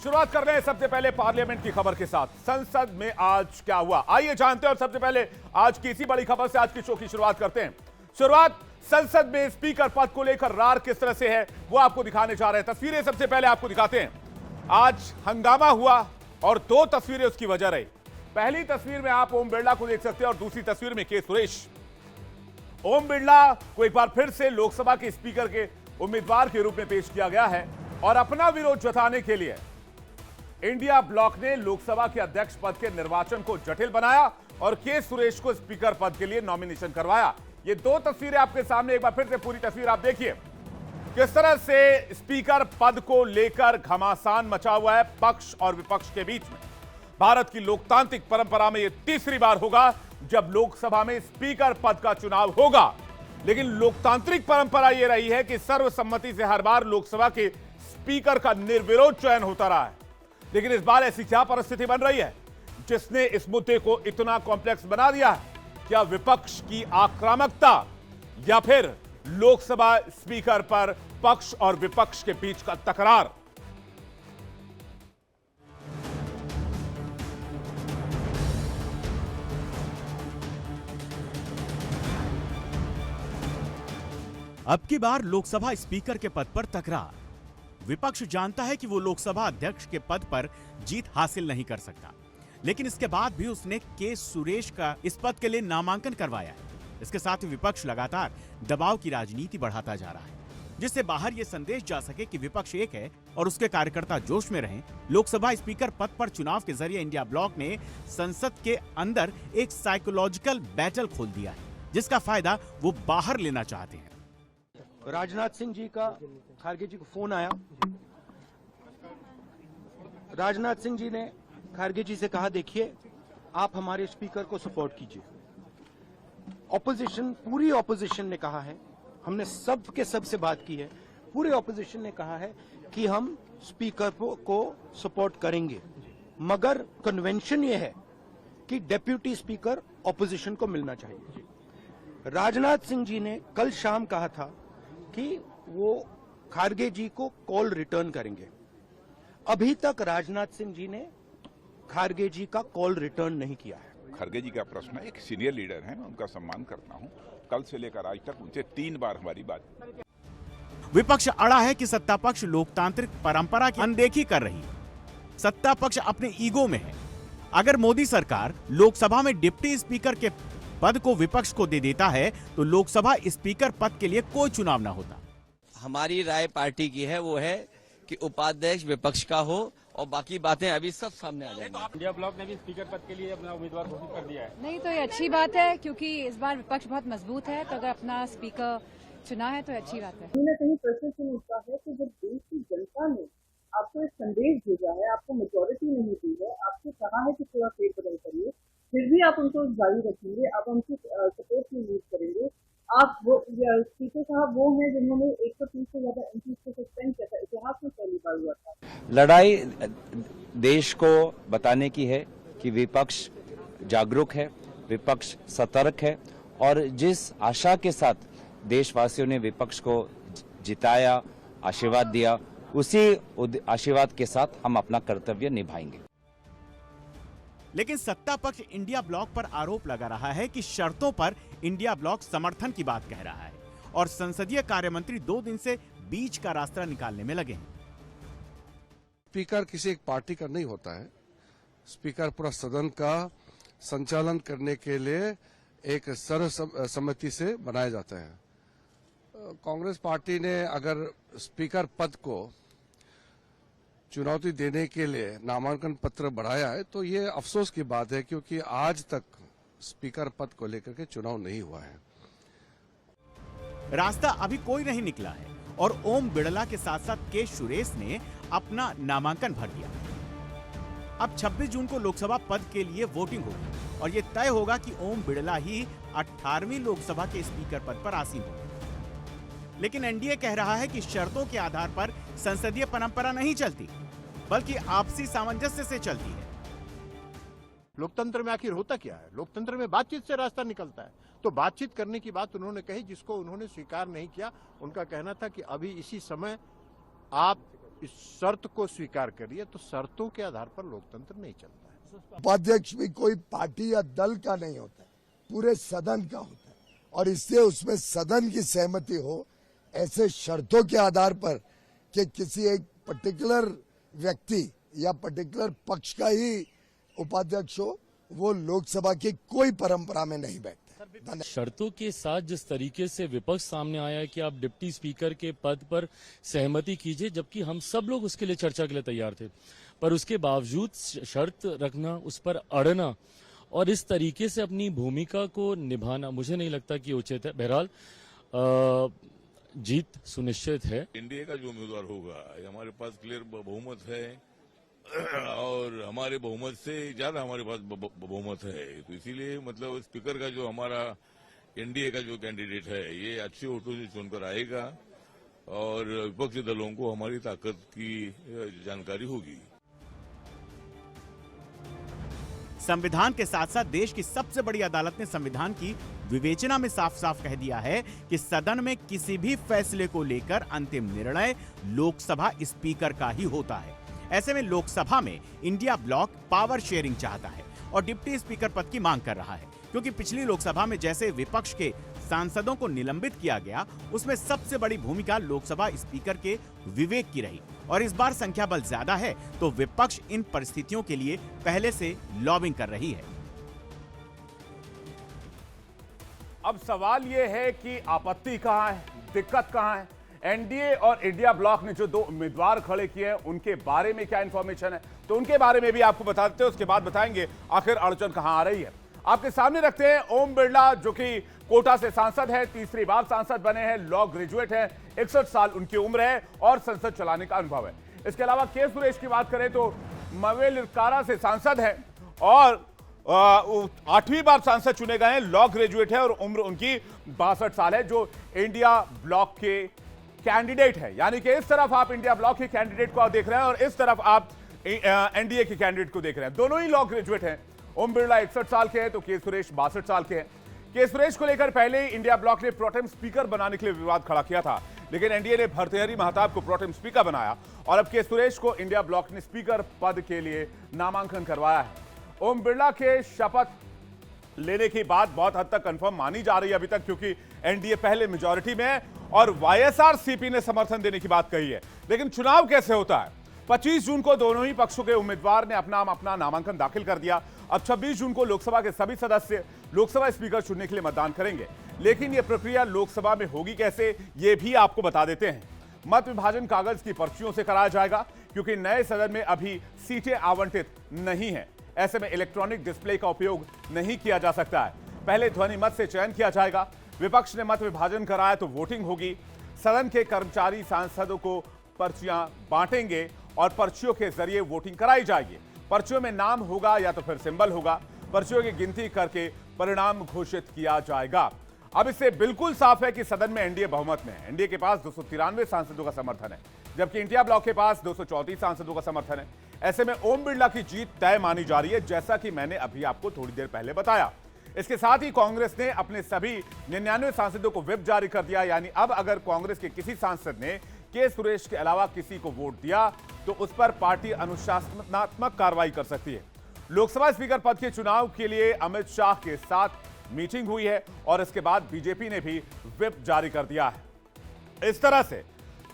शुरुआत कर रहे हैं सबसे पहले पार्लियामेंट की खबर के साथ। संसद में आज क्या हुआ, आइए जानते हैं। और सबसे पहले आज की इसी बड़ी खबर से आज की शो की शुरुआत करते हैं। शुरुआत संसद में स्पीकर पद को लेकर रार किस तरह से है वो आपको दिखाने जा रहे हैं। तस्वीरें सबसे पहले आपको दिखाते हैं। आज हंगामा हुआ और दो तस्वीरें उसकी वजह रही। पहली तस्वीर में आप ओम बिरला को देख सकते हैं और दूसरी तस्वीर में के सुरेश। ओम बिरला को एक बार फिर से लोकसभा के स्पीकर के उम्मीदवार के रूप में पेश किया गया है और अपना विरोध जताने के लिए इंडिया ब्लॉक ने लोकसभा के अध्यक्ष पद के निर्वाचन को जटिल बनाया और के सुरेश को स्पीकर पद के लिए नॉमिनेशन करवाया। ये दो तस्वीरें आपके सामने, एक बार फिर से पूरी तस्वीर आप देखिए किस तरह से स्पीकर पद को लेकर घमासान मचा हुआ है पक्ष और विपक्ष के बीच में। भारत की लोकतांत्रिक परंपरा में यह तीसरी बार होगा जब लोकसभा में स्पीकर पद का चुनाव होगा, लेकिन लोकतांत्रिक परंपरा यह रही है कि सर्वसम्मति से हर बार लोकसभा के स्पीकर का निर्विरोध चयन होता रहा है। लेकिन इस बार ऐसी क्या परिस्थिति बन रही है जिसने इस मुद्दे को इतना कॉम्प्लेक्स बना दिया है? क्या विपक्ष की आक्रामकता या फिर लोकसभा स्पीकर पर पक्ष और विपक्ष के बीच का तकरार? अब की बार लोकसभा स्पीकर के पद पर तकरार। विपक्ष जानता है कि वो लोकसभा अध्यक्ष के पद पर जीत हासिल नहीं कर सकता, लेकिन इसके बाद भी उसने के सुरेश का इस पद के लिए नामांकन करवाया है। इसके साथ ही विपक्ष लगातार दबाव की राजनीति बढ़ाता जा रहा है, जिससे बाहर ये संदेश जा सके कि विपक्ष एक है और उसके कार्यकर्ता जोश में रहें। लोकसभा स्पीकर पद पर चुनाव के जरिए इंडिया ब्लॉक ने संसद के अंदर एक साइकोलॉजिकल बैटल खोल दिया है, जिसका फायदा वो बाहर लेना चाहते हैं। राजनाथ सिंह जी का खारगे जी को फोन आया। राजनाथ सिंह जी ने खारगे जी से कहा, देखिए आप हमारे स्पीकर को सपोर्ट कीजिए। ऑपोजिशन, पूरी ऑपोजिशन ने कहा है, हमने सब के सब से बात की है, पूरी ऑपोजिशन ने कहा है कि हम स्पीकर को सपोर्ट करेंगे, मगर कन्वेंशन ये है कि डेप्यूटी स्पीकर ऑपोजिशन को मिलना चाहिए। राजनाथ सिंह जी ने कल शाम कहा था कि वो खारगे जी को कॉल रिटर्न करेंगे। अभी तक राजनाथ सिंह जी ने खारगे जी का कॉल रिटर्न नहीं किया है। खड़गे जी का प्रश्न है, एक सीनियर लीडर हैं, मैं उनका सम्मान करता हूं। कल से लेकर आज तक उनसे 3 बार हमारी बात। विपक्ष अड़ा है कि सत्ता पक्ष लोकतांत्रिक परंपरा की अनदेखी कर रही है। सत्ता पक्ष अपने ईगो में है। अगर मोदी सरकार लोकसभा में डिप्टी स्पीकर के पद को विपक्ष को दे देता है तो लोकसभा स्पीकर पद के लिए कोई चुनाव न होता। हमारी राय पार्टी की है, वो है कि उपाध्यक्ष विपक्ष का हो और बाकी बातें अभी सब सामने आ जाएंगी। इंडिया ब्लॉक ने भी स्पीकर पद के लिए अपना उम्मीदवार घोषित कर दिया है। नहीं तो ये अच्छी बात है, क्योंकि इस बार विपक्ष बहुत मजबूत है, तो अगर अपना स्पीकर चुना है तो अच्छी बात है। कहीं न कहीं प्रश्न चिन्ह उठता है कि जब देश की जनता ने आपको एक संदेश भेजा है, आपको मेजोरिटी नहीं दी है, आपसे कहा है कि थोड़ा फेरबदल करिए, फिर भी आप उनको जारी रखेंगे, आप उनकी सपोर्ट में यूज करेंगे। आप वो स्पीकर साहब वो हैं जिन्होंने 130 से ज्यादा एमपी को सस्पेंड किया था, इतिहास में पहली बार हुआ था। लड़ाई देश को बताने की है कि विपक्ष जागरूक है, विपक्ष सतर्क है और जिस आशा के साथ देशवासियों ने विपक्ष को जिताया, आशीर्वाद दिया, उसी आशीर्वाद के साथ हम अपना कर्तव्य निभाएंगे। लेकिन सत्ता पक्ष इंडिया ब्लॉक पर आरोप लगा रहा है कि शर्तों पर इंडिया ब्लॉक समर्थन की बात कह रहा है और संसदीय कार्य मंत्री 2 दिन से बीच का रास्ता निकालने में लगे हैं। स्पीकर किसी एक पार्टी का नहीं होता है। स्पीकर पूरा सदन का संचालन करने के लिए एक सर्वसम्मति से बनाया जाता है। कांग्रेस पार्टी ने अगर स्पीकर पद को चुनौती देने के लिए नामांकन पत्र बढ़ाया है तो ये अफसोस की बात है, क्योंकि आज तक स्पीकर पद को लेकर के चुनाव नहीं हुआ है। रास्ता अभी कोई नहीं निकला है और ओम बिड़ला के साथ साथ के सुरेश ने अपना नामांकन भर दिया। अब 26 जून को लोकसभा पद के लिए वोटिंग होगी और यह तय होगा कि ओम बिड़ला ही 18वीं लोकसभा के स्पीकर पद पर आसीन होंगे। लेकिन एनडीए कह रहा है कि शर्तों के आधार पर संसदीय परंपरा नहीं चलती, बल्कि आपसी सामंजस्य से चलती है। लोकतंत्र में आखिर होता क्या है? लोकतंत्र में बातचीत से रास्ता निकलता है। तो बातचीत करने की बात उन्होंने कही, जिसको उन्होंने स्वीकार नहीं किया। उनका कहना था कि अभी इसी समय आप इस शर्त को स्वीकार करिए, तो शर्तों के आधार पर लोकतंत्र नहीं चलता है। उपाध्यक्ष भी कोई पार्टी या दल का नहीं होता है, पूरे सदन का होता है, और इससे उसमें सदन की सहमति हो, ऐसे शर्तों के आधार पर कि किसी एक पर्टिकुलर व्यक्ति या पर्टिकुलर पक्ष का ही उपाध्यक्ष हो, वो लोकसभा की कोई परंपरा में नहीं बैठता। शर्तों के साथ जिस तरीके से विपक्ष सामने आया है कि आप डिप्टी स्पीकर के पद पर सहमति कीजिए, जबकि हम सब लोग उसके लिए चर्चा के लिए तैयार थे, पर उसके बावजूद शर्त रखना, उस पर अड़ना और इस तरीके से अपनी भूमिका को निभाना मुझे नहीं लगता कि उचित है। बहरहाल जीत सुनिश्चित है। एनडीए का जो उम्मीदवार होगा, हमारे पास क्लियर बहुमत है और हमारे बहुमत से ज्यादा हमारे पास बहुमत है, तो इसीलिए मतलब स्पीकर का जो हमारा एनडीए का जो कैंडिडेट है, ये अच्छे वोटों से चुनकर आएगा और विपक्षी दलों को हमारी ताकत की जानकारी होगी। संविधान के साथ साथ देश की सबसे बड़ी अदालत ने संविधान की विवेचना में साफ साफ कह दिया है कि सदन में किसी भी फैसले को लेकर अंतिम निर्णय लोकसभा स्पीकर का ही होता है। ऐसे में लोकसभा में इंडिया ब्लॉक पावर शेयरिंग चाहता है और डिप्टी स्पीकर पद की मांग कर रहा है, क्योंकि पिछली लोकसभा में जैसे विपक्ष के सांसदों को निलंबित किया गया, उसमें सबसे बड़ी भूमिका लोकसभा स्पीकर के विवेक की रही और इस बार संख्या बल ज्यादा है तो विपक्ष इन परिस्थितियों के लिए पहले से लॉबिंग कर रही है। अब सवाल यह है कि आपत्ति कहां है, दिक्कत कहां है? एनडीए और इंडिया ब्लॉक ने जो दो उम्मीदवार खड़े किए हैं, उनके बारे में क्या इंफॉर्मेशन है, तो उनके बारे में भी आपको बता देते हैं, उसके बाद बताएंगे आखिर अड़चन कहां आ रही है। आपके सामने रखते हैं ओम बिरला, जो कि कोटा से सांसद है, तीसरी बार सांसद बने हैं, लॉ ग्रेजुएट है, 61 साल उनकी उम्र है और संसद चलाने का अनुभव है। इसके अलावा के सुरेश की बात करें तो मवेलिकारा से सांसद है और 8वीं बार सांसद चुने गए हैं, लॉ ग्रेजुएट है और उम्र उनकी 62 साल है, जो इंडिया ब्लॉक के कैंडिडेट है। यानी कि इस तरफ आप इंडिया ब्लॉक के कैंडिडेट को देख रहे हैं और इस तरफ आप एनडीए के कैंडिडेट को देख रहे हैं। दोनों ही लॉ ग्रेजुएट हैं। ओम बिरला 61 साल के हैं तो के सुरेश 62 साल के हैं। के सुरेश को लेकर पहले ही इंडिया ब्लॉक ने प्रोटेम स्पीकर बनाने के लिए विवाद खड़ा किया था, लेकिन एनडीए ने भर्तृहरि महताब को प्रोटेम स्पीकर बनाया और अब के सुरेश को इंडिया ब्लॉक ने स्पीकर पद के लिए नामांकन करवाया है। ओम बिरला के शपथ लेने की बात बहुत हद तक कंफर्म मानी जा रही है अभी तक, क्योंकि एनडीए पहले मेजॉरिटी में है और वाईएसआरसीपी ने समर्थन देने की बात कही है। लेकिन चुनाव कैसे होता है? 25 जून को दोनों ही पक्षों के उम्मीदवार ने अपना नामांकन दाखिल कर दिया। अब 26 जून को लोकसभा के सभी सदस्य लोकसभा स्पीकर चुनने के लिए मतदान करेंगे, लेकिन यह प्रक्रिया लोकसभा में होगी कैसे, यह भी आपको बता देते हैं। मत विभाजन कागज की पर्चियों से कराया जाएगा, क्योंकि नए सदन में अभी सीटें आवंटित नहीं है। ऐसे में इलेक्ट्रॉनिक डिस्प्ले का उपयोग नहीं किया जा सकता है। पहले ध्वनि मत से चयन किया जाएगा। विपक्ष ने मत विभाजन कराया तो वोटिंग होगी। सदन के कर्मचारी सांसदों को पर्चियां बांटेंगे और पर्चियों के जरिए वोटिंग कराई जाएगी। पर्चियों में नाम होगा या तो फिर सिंबल होगा। पर्चियों की गिनती करके परिणाम घोषित किया जाएगा। अब इससे बिल्कुल साफ है कि सदन में एनडीए बहुमत में है। एनडीए के पास 293 सांसदों का समर्थन है, जबकि इंडिया ब्लॉक के पास 234 सांसदों का समर्थन है। ऐसे में ओम बिरला की जीत तय मानी जा रही है, जैसा कि मैंने अभी आपको थोड़ी देर पहले बताया। इसके साथ ही कांग्रेस ने अपने सभी 99 सांसदों को व्हिप जारी कर दिया। यानी अब अगर कांग्रेस के किसी सांसद ने के सुरेश के अलावा किसी को वोट दिया तो उस पर पार्टी अनुशासनात्मक कार्रवाई कर सकती है। लोकसभा स्पीकर पद के चुनाव के लिए अमित शाह के साथ मीटिंग हुई है और इसके बाद बीजेपी ने भी व्हिप जारी कर दिया है। इस तरह से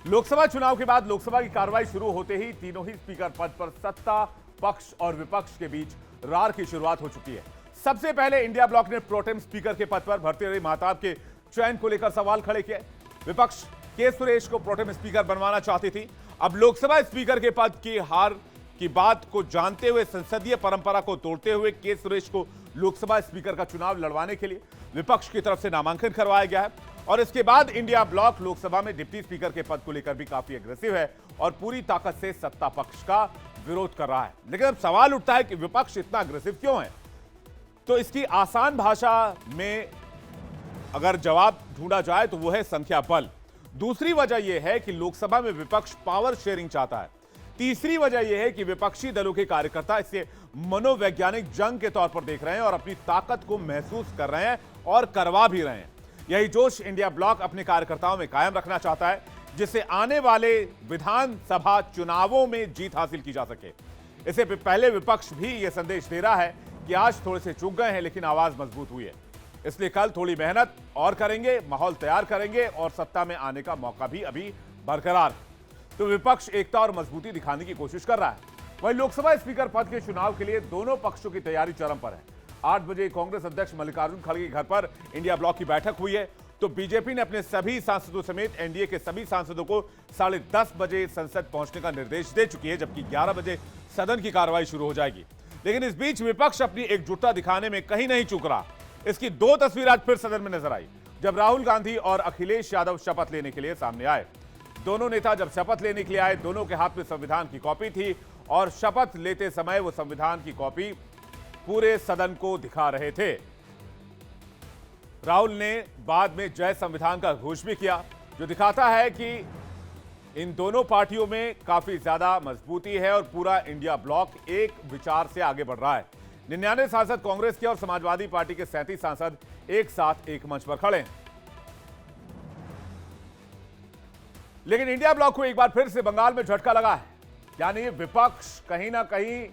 लोकसभा चुनाव के बाद लोकसभा की कार्रवाई शुरू होते ही तीनों ही स्पीकर पद पर सत्ता पक्ष और विपक्ष के बीच रार की शुरुआत हो चुकी है। सबसे पहले इंडिया ब्लॉक ने प्रोटेम स्पीकर के पद पर भर्तृहरि महताब के चयन को लेकर सवाल खड़े किए। विपक्ष के सुरेश को प्रोटेम स्पीकर बनवाना चाहती थी। अब लोकसभा स्पीकर के पद की हार की बात को जानते हुए, संसदीय परंपरा को तोड़ते हुए के सुरेश को लोकसभा स्पीकर का चुनाव लड़वाने के लिए विपक्ष की तरफ से नामांकन करवाया गया है। और इसके बाद इंडिया ब्लॉक लोकसभा में डिप्टी स्पीकर के पद को लेकर भी काफी एग्रेसिव है और पूरी ताकत से सत्ता पक्ष का विरोध कर रहा है। लेकिन अब सवाल उठता है कि विपक्ष इतना अग्रेसिव क्यों है? तो इसकी आसान भाषा में अगर जवाब ढूंढा जाए तो वो है संख्या बल। दूसरी वजह यह है कि लोकसभा में विपक्ष पावर शेयरिंग चाहता है। तीसरी वजह यह है कि विपक्षी दलों के कार्यकर्ता इसे मनोवैज्ञानिक जंग के तौर पर देख रहे हैं और अपनी ताकत को महसूस कर रहे हैं और करवा भी रहे हैं। यही जोश इंडिया ब्लॉक अपने कार्यकर्ताओं में कायम रखना चाहता है। जिससे आने वाले विधानसभा चुनावों में जीत हासिल की जा सके। इससे पहले विपक्ष भी यह संदेश दे रहा है कि आज थोड़े से चूक गए हैं लेकिन आवाज मजबूत हुई है, इसलिए कल थोड़ी मेहनत और करेंगे, माहौल तैयार करेंगे और सत्ता में आने का मौका भी अभी बरकरार है। तो विपक्ष एकता और मजबूती दिखाने की कोशिश कर रहा है। वहीं लोकसभा स्पीकर पद के चुनाव के लिए दोनों पक्षों की तैयारी चरम पर है। 8 बजे कांग्रेस अध्यक्ष मल्लिकार्जुन खड़गे के घर पर इंडिया ब्लॉक की बैठक हुई है, तो बीजेपी ने अपने सभी सांसदों समेत एनडीए के सभी सांसदों को 10:30 बजे संसद पहुंचने का निर्देश दे चुकी है, जबकि 11 बजे सदन की कार्रवाई शुरू हो जाएगी। लेकिन इस बीच विपक्ष अपनी एकजुटता दिखाने में कहीं नहीं चूक रहा। इसकी 2 तस्वीर आज फिर सदन में नजर आई, जब राहुल गांधी और अखिलेश यादव शपथ लेने के लिए सामने आए। दोनों नेता जब शपथ लेने के लिए आए, दोनों के हाथ में संविधान की कॉपी थी और शपथ लेते समय वो संविधान की कॉपी पूरे सदन को दिखा रहे थे। राहुल ने बाद में जय संविधान का घोष भी किया, जो दिखाता है कि इन दोनों पार्टियों में काफी ज्यादा मजबूती है और पूरा इंडिया ब्लॉक एक विचार से आगे बढ़ रहा है। 99 सांसद कांग्रेस के और समाजवादी पार्टी के 37 सांसद एक साथ एक मंच पर खड़े हैं। लेकिन इंडिया ब्लॉक को एक बार फिर से बंगाल में झटका लगा है, यानी विपक्ष कहीं ना कहीं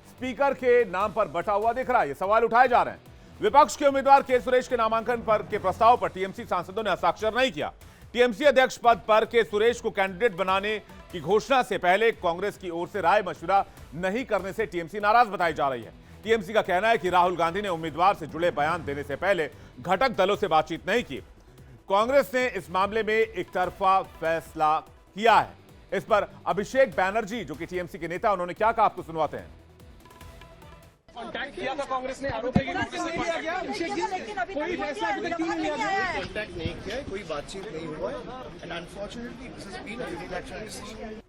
स्पीकर के नाम पर बटा हुआ दिख रहा है। ये सवाल उठाए जा रहे हैं। विपक्ष के उम्मीदवार के सुरेश के नामांकन पर के प्रस्ताव पर टीएमसी सांसदों ने हस्ताक्षर नहीं किया। टीएमसी अध्यक्ष पद पर के सुरेश को कैंडिडेट बनाने की घोषणा से पहले कांग्रेस की ओर से राय मशविरा नहीं करने से टीएमसी नाराज बताई जा रही है। टीएमसी का कहना है कि राहुल गांधी ने उम्मीदवार से जुड़े बयान देने से पहले घटक दलों से बातचीत नहीं की। कांग्रेस ने इस मामले में एक तरफा फैसला किया है। इस पर अभिषेक बैनर्जी, जो कि टीएमसी के नेता, उन्होंने क्या कहा आपको सुनवाते हैं। कांटेक्ट किया था कांग्रेस ने, आरोप है कि नोटिस से कांटेक्ट किया, अभिषेक जी कोई फैसला अभी तक नहीं लिया गया, कांटेक्ट नहीं किया, कोई बातचीत नहीं हुआ and unfortunately this has been a unilateral decision.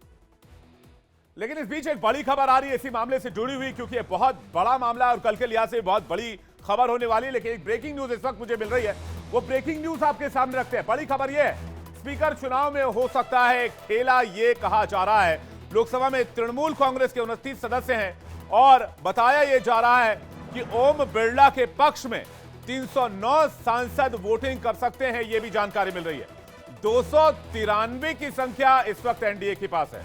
लेकिन इस बीच एक बड़ी खबर आ रही है इसी मामले से जुड़ी हुई, क्योंकि ये बहुत बड़ा मामला है और कल के लिहाज से बहुत बड़ी खबर होने वाली है। लेकिन एक ब्रेकिंग न्यूज इस वक्त मुझे मिल रही है, वो ब्रेकिंग न्यूज आपके सामने रखते हैं। बड़ी खबर ये है, स्पीकर चुनाव में हो सकता है खेला। ये कहा जा रहा है लोकसभा में तृणमूल कांग्रेस के 29 सदस्य हैं और बताया यह जा रहा है कि ओम बिरला के पक्ष में 309 सांसद वोटिंग कर सकते हैं। यह भी जानकारी मिल रही है। 293 की संख्या इस वक्त एनडीए के पास है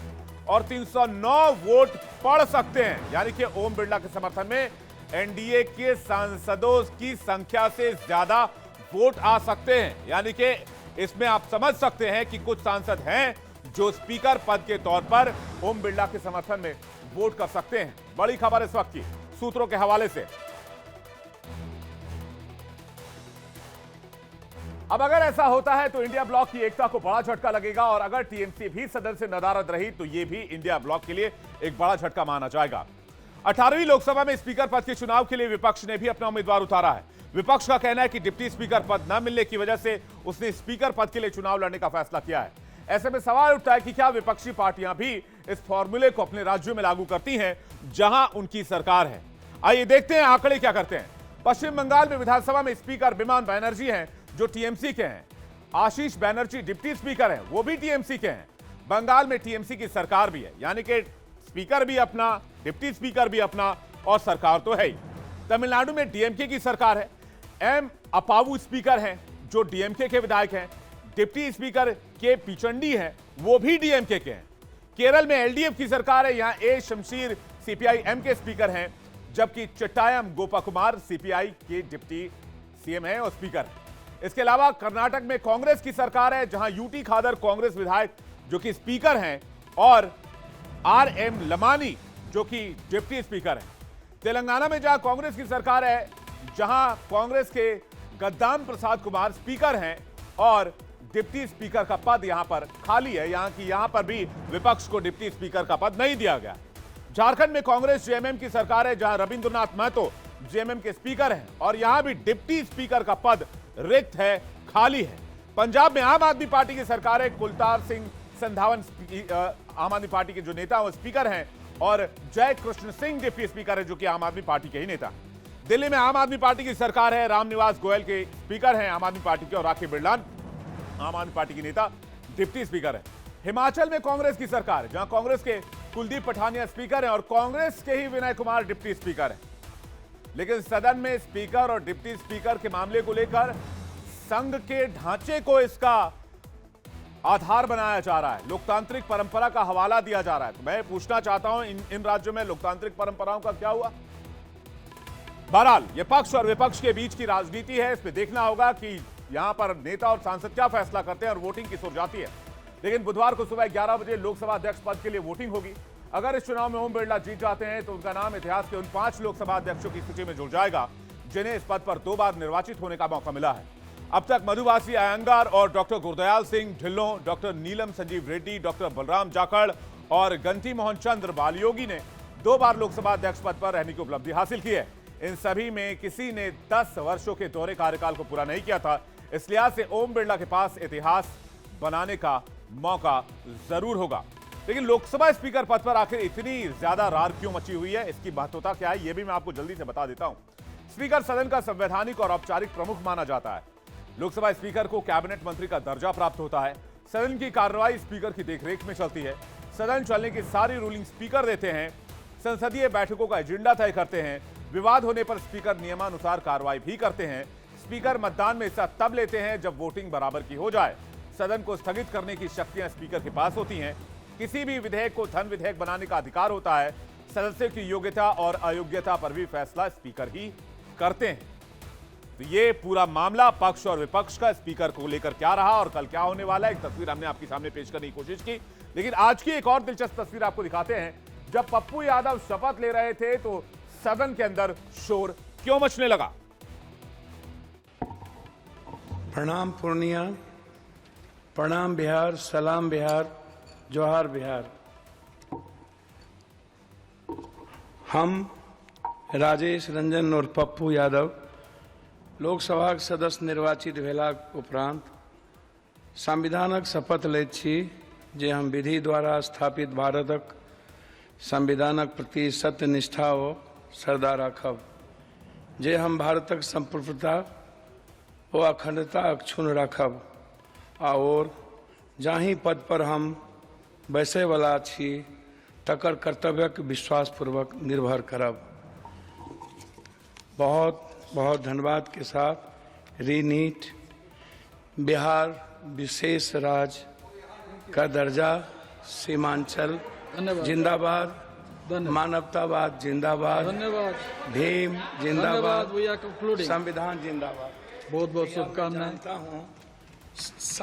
और 309 वोट पड़ सकते हैं, यानी कि ओम बिरला के समर्थन में एनडीए के सांसदों की संख्या से ज्यादा वोट आ सकते हैं। यानी कि इसमें आप समझ सकते हैं कि कुछ सांसद हैं जो स्पीकर पद के तौर पर ओम बिरला के समर्थन में वोट कर सकते हैं। बड़ी खबर इस वक्त की सूत्रों के हवाले से। अब अगर ऐसा होता है तो इंडिया ब्लॉक की एकता को बड़ा झटका लगेगा और अगर टीएमसी भी सदन से नदारद रही तो यह भी इंडिया ब्लॉक के लिए एक बड़ा झटका माना जाएगा। 18वीं लोकसभा में स्पीकर पद के चुनाव के लिए विपक्ष ने भी अपना उम्मीदवार उतारा है। विपक्ष का कहना है कि डिप्टी स्पीकर पद न मिलने की वजह से उसने स्पीकर पद के लिए चुनाव लड़ने का फैसला किया है। ऐसे में सवाल उठता है कि क्या विपक्षी पार्टियां भी इस फॉर्मूले को अपने राज्यों में लागू करती हैं जहां उनकी सरकार है। आइए देखते हैं आंकड़े क्या करते हैं। पश्चिम बंगाल में विधानसभा में स्पीकर विमान बैनर्जी हैं जो टीएमसी के हैं। आशीष बैनर्जी डिप्टी स्पीकर हैं, वो भी टीएमसी के हैं। बंगाल में टीएमसी की सरकार भी है, यानी कि स्पीकर भी अपना, डिप्टी स्पीकर भी अपना और सरकार तो है ही। तमिलनाडु में डीएमके की सरकार है। एम अपावू स्पीकर हैं जो डीएमके के विधायक हैं। डिप्टी स्पीकर के पिचंडी हैं, वो भी डीएमके के हैं। केरल में एलडीएफ की सरकार है, यहां ए शमशीर सीपीआई-एम के स्पीकर हैं, जबकि चिट्टायम गोपा कुमार सीपीआई के डिप्टी सीएम हैं और स्पीकर हैं। इसके अलावा कर्नाटक में कांग्रेस की सरकार है, जहां यूटी खादर कांग्रेस विधायक जो कि स्पीकर हैं और आरएम लमानी जो कि डिप्टी स्पीकर हैं। तेलंगाना में जहां कांग्रेस की सरकार है, जहां कांग्रेस के गद्दाम प्रसाद कुमार स्पीकर हैं और डिप्टी स्पीकर का पद यहां पर खाली है, यहां पर भी विपक्ष को डिप्टी स्पीकर का पद नहीं दिया गया। झारखंड में कांग्रेस जेएमएम की सरकार है, जहां रविंद्रनाथ महतो जेएमएम के स्पीकर हैं और यहां भी डिप्टी स्पीकर का पद रिक्त है, खाली है। पंजाब में आम आदमी पार्टी की सरकार है, कुलतार सिंह संधावन आम आदमी पार्टी के जो नेता वो स्पीकर हैं और जय कृष्ण सिंह डिप्टी स्पीकर है जो कि आम आदमी पार्टी के ही नेता। दिल्ली में आम आदमी पार्टी की सरकार है, रामनिवास गोयल के स्पीकर हैं आम आदमी पार्टी के और राखी बिरलान आम आदमी पार्टी की नेता डिप्टी स्पीकर है। हिमाचल में कांग्रेस की सरकार है, जहां कांग्रेस के कुलदीप पठानिया स्पीकर हैं और कांग्रेस के ही विनय कुमार डिप्टी स्पीकर हैं। लेकिन सदन में स्पीकर और डिप्टी स्पीकर के मामले को लेकर संघ के ढांचे को इसका आधार बनाया जा रहा है, लोकतांत्रिक परंपरा का हवाला दिया जा रहा है। तो मैं पूछना चाहता हूं इन राज्यों में लोकतांत्रिक परंपराओं का क्या हुआ? बहरहाल ये पक्ष और विपक्ष के बीच की राजनीति है, इसमें देखना होगा कि यहां पर नेता और सांसद क्या फैसला करते हैं और वोटिंग की सुर जाती है। लेकिन बुधवार को सुबह 11 बजे लोकसभा अध्यक्ष पद के लिए वोटिंग होगी। अगर इस चुनाव में ओम बिरला जीत जाते हैं तो उनका नाम इतिहास के उन 5 लोकसभा अध्यक्षों की सूची में जुड़ जाएगा जिन्हें इस पद पर 2 बार निर्वाचित होने का मौका मिला है। अब तक मधुवासी अयंगार और डॉक्टर गुरदयाल सिंह ढिल्लों, डॉक्टर नीलम संजीव रेड्डी, डॉक्टर बलराम जाखड़ और गंती मोहन चंद्र बालयोगी ने 2 बार लोकसभा अध्यक्ष पद पर रहने की उपलब्धि हासिल की है। इन सभी में किसी ने 10 वर्षों के दोहरे कार्यकाल को पूरा नहीं किया था। इस लिहाज से ओम बिरला के पास इतिहास बनाने का मौका जरूर होगा। लेकिन लोकसभा स्पीकर पद पर आखिर इतनी ज्यादा रार क्यों मची हुई है, इसकी महत्वता क्या है, यह भी मैं आपको जल्दी से बता देता हूं। स्पीकर सदन का संवैधानिक और औपचारिक प्रमुख माना जाता है। लोकसभा स्पीकर को कैबिनेट मंत्री का दर्जा प्राप्त होता है। सदन की कार्रवाई स्पीकर की देखरेख में चलती है। सदन चलने की सारी रूलिंग स्पीकर देते हैं। संसदीय बैठकों का एजेंडा तय करते हैं। विवाद होने पर स्पीकर नियमानुसार कार्रवाई भी करते हैं। स्पीकर मतदान में हिस्सा तब लेते हैं जब वोटिंग बराबर की हो जाए। सदन को स्थगित करने की शक्तियां स्पीकर के पास होती हैं। किसी भी विधेयक को धन विधेयक बनाने का अधिकार होता है। सदस्य की योग्यता और अयोग्यता पर भी फैसला स्पीकर ही करते हैं। तो ये पूरा मामला पक्ष और विपक्ष का स्पीकर को लेकर क्या रहा और कल क्या होने वाला है, एक तस्वीर हमने आपके सामने पेश करने की कोशिश की। लेकिन आज की एक और दिलचस्प तस्वीर आपको दिखाते हैं। जब पप्पू यादव शपथ ले रहे थे तो सदन के अंदर शोर क्यों मचने लगा? प्रणाम पूर्णिया, प्रणाम बिहार, सलाम बिहार, जोहार बिहार। हम राजेश रंजन और पप्पू यादव लोकसभा सदस्य निर्वाचित भेलाक उपरांत संविधानक शपथ लैत छी जे हम विधि द्वारा स्थापित भारतक संविधानक प्रति सत्यनिष्ठा ओ श्रद्धा राखब, जे हम भारतक संप्रभुता ओ अखंडता अक्षुण्ण राखब और जाहि पद पर हम बैसय वाला छी तकर कर्तव्यक विश्वासपूर्वक निर्भर करब। बहुत बहुत धन्यवाद के साथ रीनीट बिहार विशेष राज्य का दर्जा सीमांचल जिंदाबाद, मानवतावाद जिंदाबाद, भीम जिंदाबाद, संविधान जिंदाबाद। बहुत बहुत शुभकामनाएं। जानता हूँ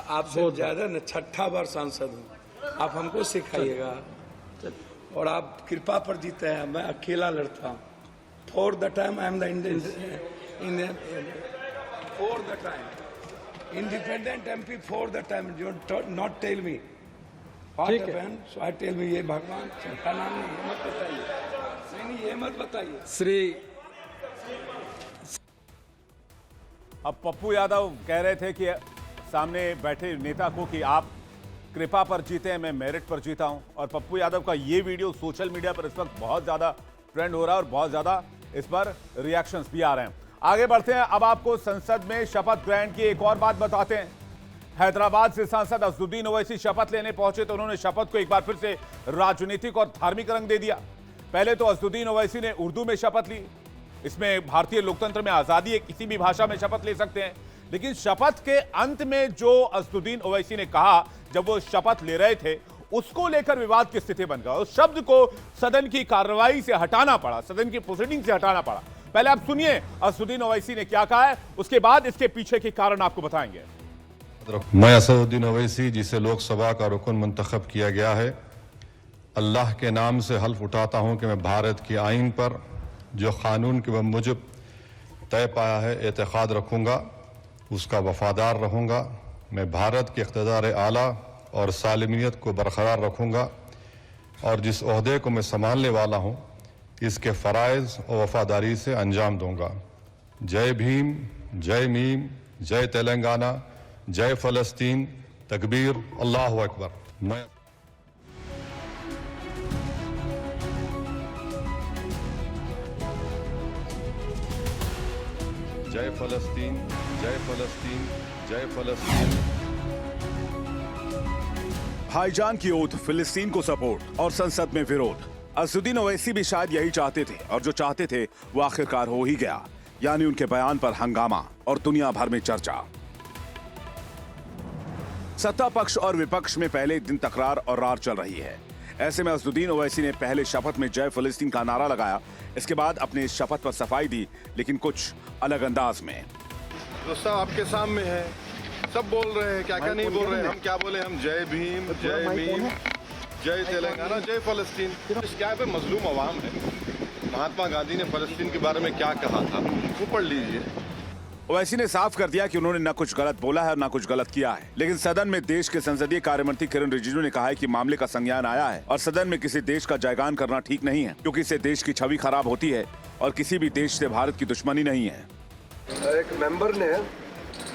आपसे ज्यादा न 6ठा बार सांसद हूँ, आप हमको सिखाइएगा और आप कृपा पर जीते हैं। मैं अकेला लड़ता हूँ। For the time I am the Indian for the time independent MP for the time. Not tell me ठीक है। सो आई टेल मी ये भगवान का नाम नहीं, ये मत बताइए। नहीं, ये मत बताइए। श्री अब पप्पू यादव कह रहे थे कि सामने बैठे नेता को कि आप कृपा पर जीते हैं, मैं मेरिट पर जीता हूं। और पप्पू यादव का ये वीडियो सोशल मीडिया पर इस वक्त बहुत ज्यादा ट्रेंड हो रहा है और बहुत ज्यादा इस पर रिएक्शंस भी आ रहे हैं। आगे बढ़ते हैं। अब आपको संसद में शपथ ग्रहण की एक और बात बताते हैं। हैदराबाद से सांसद असदुद्दीन ओवैसी शपथ लेने पहुंचे तो उन्होंने शपथ को एक बार फिर से राजनीतिक और धार्मिक रंग दे दिया। पहले तो असदुद्दीन ओवैसी ने उर्दू में शपथ ली। इसमें भारतीय लोकतंत्र में आजादी है, किसी भी भाषा में शपथ ले सकते हैं। लेकिन शपथ के अंत में जो असदुद्दीन ओवैसी ने कहा जब वो शपथ ले रहे थे, उसको लेकर विवाद की स्थिति बन गया। उस शब्द को सदन की कार्रवाई से हटाना पड़ा, सदन की प्रोसीडिंग से हटाना पड़ा। पहले आप सुनिए असदुद्दीन ओवैसी ने क्या कहा है, उसके बाद इसके पीछे के कारण आपको बताएंगे। मैं असदुद्दीन ओवैसी, जिसे लोकसभा का रुकन मुंतखब किया गया है, अल्लाह के नाम से हल्फ उठाता हूं कि मैं भारत की आइन पर जो कानून के मुजब तय पाया है एतकाद रखूंगा, उसका वफादार रहूंगा। मैं भारत के इक़्तिदार आला और सालमियत को बरकरार रखूंगा और जिस ओहदे को मैं संभालने वाला हूं इसके फ़राइज़ और वफादारी से अंजाम दूंगा। जय भीम, जय मीम, जय तेलंगाना, जय फ़लस्तीन, तकबीर, अल्लाहु अकबर। मैं जय फ़लस्तीन, जय फ़लस्तीन, जय फ़लस्तीन। भाईजान की ओथ, फिलिस्तीन को सपोर्ट और संसद में विरोध। असदुद्दीन ओवैसी भी शायद यही चाहते थे और जो चाहते थे वो आखिरकार हो ही गया, यानी उनके बयान पर हंगामा और दुनिया भर में चर्चा। सत्ता पक्ष और विपक्ष में पहले दिन तकरार और रार चल रही है। ऐसे में असदुद्दीन ओवैसी ने पहले शपथ में जय फिलिस्तीन का नारा लगाया, इसके बाद अपने शपथ पर सफाई दी, लेकिन कुछ अलग अंदाज में। तो सब आपके सामने है, सब बोल रहे हैं, क्या क्या नहीं बोल रहे हैं। हम क्या बोले, हम जय भीम, जय तेलंगाना, जय फलस्तीन। इस क्या पे मजलूम अवाम है। महात्मा गांधी ने फलस्तीन के बारे में क्या कहा था वो पढ़ लीजिए। ओवैसी ने साफ कर दिया कि उन्होंने न कुछ गलत बोला है और न कुछ गलत किया है, लेकिन सदन में देश के संसदीय कार्यमंत्री किरण रिजिजू ने कहा है कि मामले का संज्ञान आया है और सदन में किसी देश का जयगान करना ठीक नहीं है, क्योंकि इससे देश की छवि खराब होती है और किसी भी देश से भारत की दुश्मनी नहीं है। एक मेंबर ने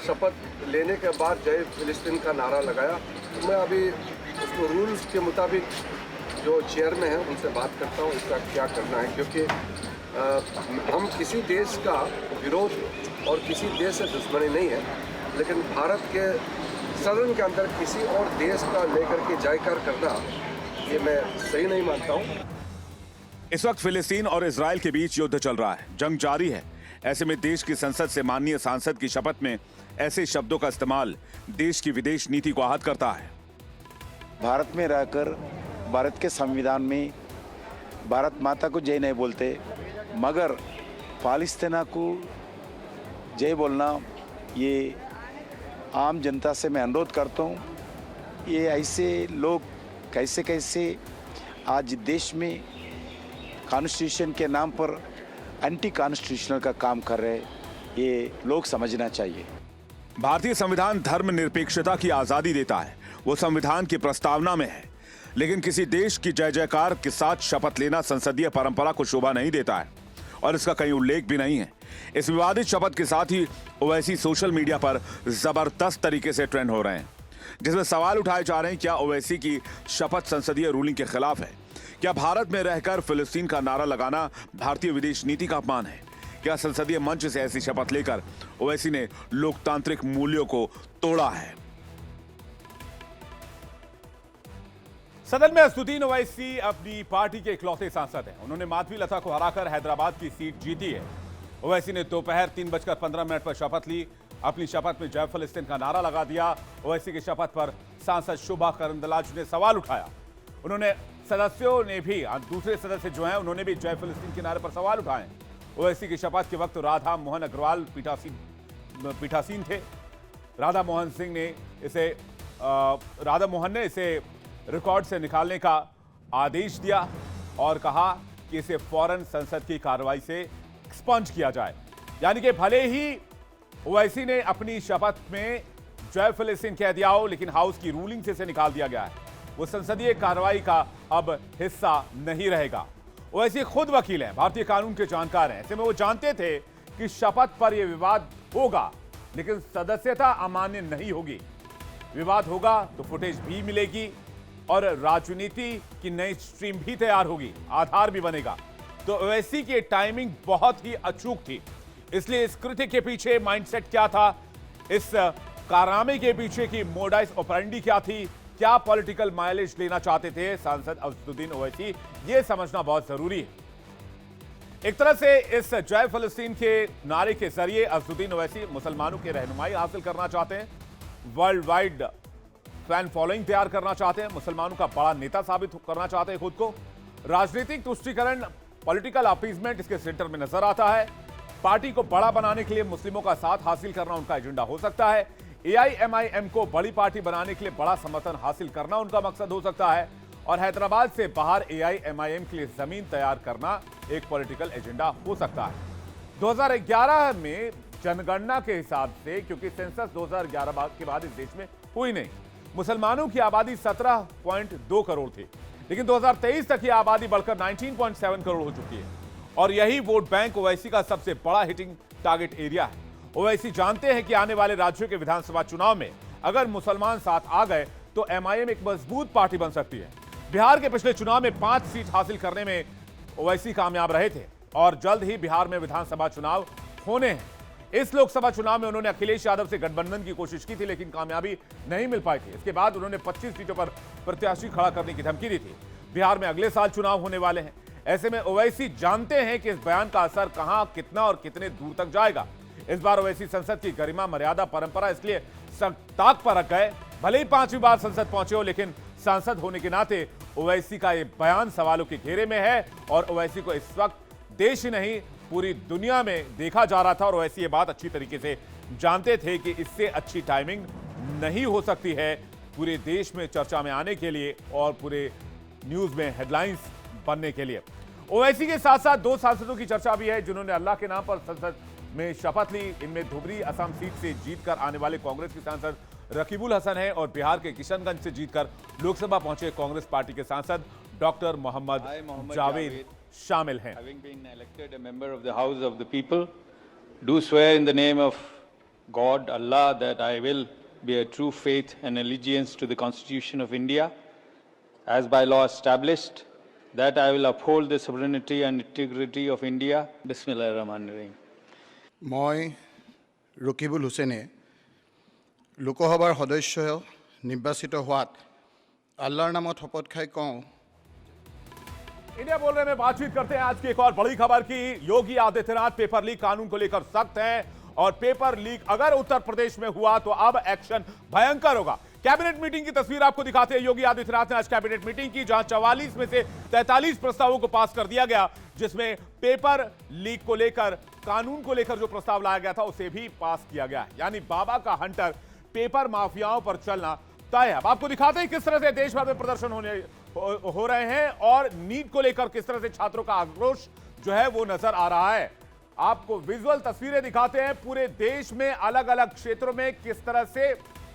शपथ लेने के बाद जय फिलिस्तीन का नारा लगाया। मैं अभी उसको रूल्स के मुताबिक जो चेयर में है उनसे बात करता हूँ इसका क्या करना है, क्योंकि हम किसी देश का विरोध और किसी देश से दुश्मनी नहीं है, लेकिन भारत के सदन के अंदर किसी और देश का लेकर के जयकार करना ये मैं सही नहीं मानता हूँ। इस वक्त फिलिस्तीन और इजराइल के बीच युद्ध चल रहा है, जंग जारी है। ऐसे में देश की संसद से माननीय सांसद की शपथ में ऐसे शब्दों का इस्तेमाल देश की विदेश नीति को आहत करता है। भारत में रहकर भारत के संविधान में भारत माता को जय नहीं बोलते, मगर फालिस्तीना को जय बोलना, ये आम जनता से मैं अनुरोध करता हूँ। ये ऐसे लोग कैसे कैसे आज देश में कॉन्स्टिट्यूशन के नाम पर एंटी कॉन्स्टिट्यूशनल का काम कर रहे हैं, ये लोग समझना चाहिए। भारतीय संविधान धर्मनिरपेक्षता की आजादी देता है, वो संविधान की प्रस्तावना में है, लेकिन किसी देश की जय जयकार के साथ शपथ लेना संसदीय परंपरा को शोभा नहीं देता है और इसका कहीं उल्लेख भी नहीं है। इस विवादित शपथ के साथ ही ओवैसी सोशल मीडिया पर जबरदस्त तरीके से ट्रेंड हो रहे हैं, जिसमें सवाल उठाए जा रहे हैं क्या ओवैसी की शपथ संसदीय रूलिंग के खिलाफ है? क्या भारत में रहकर फिलिस्तीन का नारा लगाना भारतीय विदेश नीति का अपमान है? क्या संसदीय मंच से ऐसी शपथ लेकर ओवैसी ने लोकतांत्रिक मूल्यों को तोड़ा है? सदन में असदुद्दीन ओवैसी अपनी पार्टी के इकलौते सांसद हैं। उन्होंने माधवीलता को हराकर हैदराबाद की सीट जीती है। ओवैसी ने दोपहर 3:15 पर शपथ ली। अपनी शपथ में जय फिलिस्तीन का नारा लगा दिया। ओवैसी की शपथ पर सांसद शोभा करंदलाजे ने सवाल उठाया। उन्होंने सदस्यों ने भी, दूसरे सदस्य जो हैं उन्होंने भी जय फिलिस्तीन के नारे पर सवाल उठाए। ओवैसी की शपथ के वक्त राधा मोहन अग्रवाल पीठासीन थे। राधा मोहन ने इसे रिकॉर्ड से निकालने का आदेश दिया और कहा कि इसे फौरन संसद की कार्रवाई से एक्सपंज किया जाए। यानी कि भले ही ओवैसी ने अपनी शपथ में जय फिलिस्तीन कह दिया हो, लेकिन हाउस की रूलिंग से इसे निकाल दिया गया है। वो संसदीय कार्रवाई का अब हिस्सा नहीं रहेगा। ओवैसी खुद वकील हैं, भारतीय कानून के जानकार हैं। ऐसे में वो जानते थे कि शपथ पर यह विवाद होगा, लेकिन सदस्यता अमान्य नहीं होगी। विवाद होगा तो फुटेज भी मिलेगी और राजनीति की नई स्ट्रीम भी तैयार होगी, आधार भी बनेगा। तो ओवैसी की टाइमिंग बहुत ही अचूक थी। इसलिए इस कृत्य के पीछे माइंडसेट क्या था, इस कारनामे के पीछे की मोडाइस ऑपरेंडी क्या थी, क्या पॉलिटिकल माइलेज लेना चाहते थे सांसद असदुद्दीन ओवैसी, यह समझना बहुत जरूरी है। एक तरह से इस जय फिलिस्तीन के नारे के जरिए असदुद्दीन ओवैसी मुसलमानों की रहनुमाई हासिल करना चाहते हैं, वर्ल्ड वाइड फैन फॉलोइंग तैयार करना चाहते हैं, मुसलमानों का बड़ा नेता साबित करना चाहते हैं खुद को। राजनीतिक तुष्टीकरण, पॉलिटिकल अपीजमेंट इसके सेंटर में नजर आता है। पार्टी को बड़ा बनाने के लिए मुस्लिमों का साथ हासिल करना उनका एजेंडा हो सकता है। AIMIM को बड़ी पार्टी बनाने के लिए बड़ा समर्थन हासिल करना उनका मकसद हो सकता है और हैदराबाद से बाहर AIMIM के लिए जमीन तैयार करना एक पॉलिटिकल एजेंडा हो सकता है। 2011 में जनगणना के हिसाब से, क्योंकि सेंसस 2011 के बाद इस देश में हुई नहीं, मुसलमानों की आबादी 17.2 करोड़ थी, लेकिन 2023 तक की आबादी बढ़कर 19.7 करोड़ हो चुकी है और यही वोट बैंक ओवैसी का सबसे बड़ा हिटिंग टारगेट एरिया है। ओवैसी जानते हैं कि आने वाले राज्यों के विधानसभा चुनाव में अगर मुसलमान साथ आ गए तो MIM एक मजबूत पार्टी बन सकती है। बिहार के पिछले चुनाव में 5 सीट हासिल करने में ओवैसी कामयाब रहे थे और जल्द ही बिहार में विधानसभा चुनाव होने हैं। इस लोकसभा चुनाव में उन्होंने अखिलेश यादव से गठबंधन की कोशिश की थी, लेकिन कामयाबी नहीं मिल पाई थी। इसके बाद उन्होंने 25 सीटों पर प्रत्याशी खड़ा करने की धमकी दी थी। बिहार में अगले साल चुनाव होने वाले हैं। ऐसे में ओवैसी जानते हैं कि इस बयान का असर कहां, कितना और कितने दूर तक जाएगा। इस बार ओवैसी संसद की गरिमा, मर्यादा, परंपरा इसलिए ताक पर रख गए। भले ही 5वीं बार संसद पहुंचे हो, लेकिन सांसद होने के नाते ओवैसी का ये बयान सवालों के घेरे में है और ओवैसी को इस वक्त देश ही नहीं पूरी दुनिया में देखा जा रहा था और ओवैसी ये बात अच्छी तरीके से जानते थे कि इससे अच्छी टाइमिंग नहीं हो सकती है पूरे देश में चर्चा में आने के लिए और पूरे न्यूज में हेडलाइंस बनने के लिए। ओवैसी के साथ साथ 2 सांसदों की चर्चा भी है जिन्होंने अल्लाह के नाम पर संसद में शपथ ली। इनमें धुबरी असम सीट से जीतकर आने वाले कांग्रेस के सांसद रकीबुल हसन है और बिहार के किशनगंज से जीतकर लोकसभा पहुंचे कांग्रेस पार्टी के सांसद डॉक्टर मोहम्मद जावेद शामिल हैं। Having been elected a member of the House of the People, do swear in the name of God, Allah, that I will bear true faith and allegiance to the Constitution of India, as by law established, that I will uphold the sovereignty and integrity of India. Bismillahirrahmanirrahim. মই ৰকিবুল হুছেইনে লোকসভাৰ সদস্য নিৰ্বাচিত হোৱাত আল্লাহৰ নামত শপত খাই কওঁ। इंडिया बोल रहे में बातचीत करते हैं आज की एक और बड़ी खबर की। योगी आदित्यनाथ पेपर लीक कानून को लेकर सख्त हैं और पेपर लीक अगर उत्तर प्रदेश में हुआ तो अब एक्शन भयंकर होगा। कैबिनेट मीटिंग की तस्वीर आपको दिखाते हैं। योगी आदित्यनाथ ने आज कैबिनेट मीटिंग की जहां 44 में से 43 प्रस्तावों को पास कर दिया गया, जिसमें पेपर लीक को लेकर, कानून को लेकर जो प्रस्ताव लाया गया था उसे भी पास किया गया है। यानी बाबा का हंटर पेपर माफियाओं पर चलना तय है। अब आपको दिखाते हैं किस तरह से देश भर में प्रदर्शन हो रहे हैं और नीट को लेकर किस तरह से छात्रों का आक्रोश जो है वो नजर आ रहा है। आपको विजुअल तस्वीरें दिखाते हैं पूरे देश में अलग अलग क्षेत्रों में किस तरह से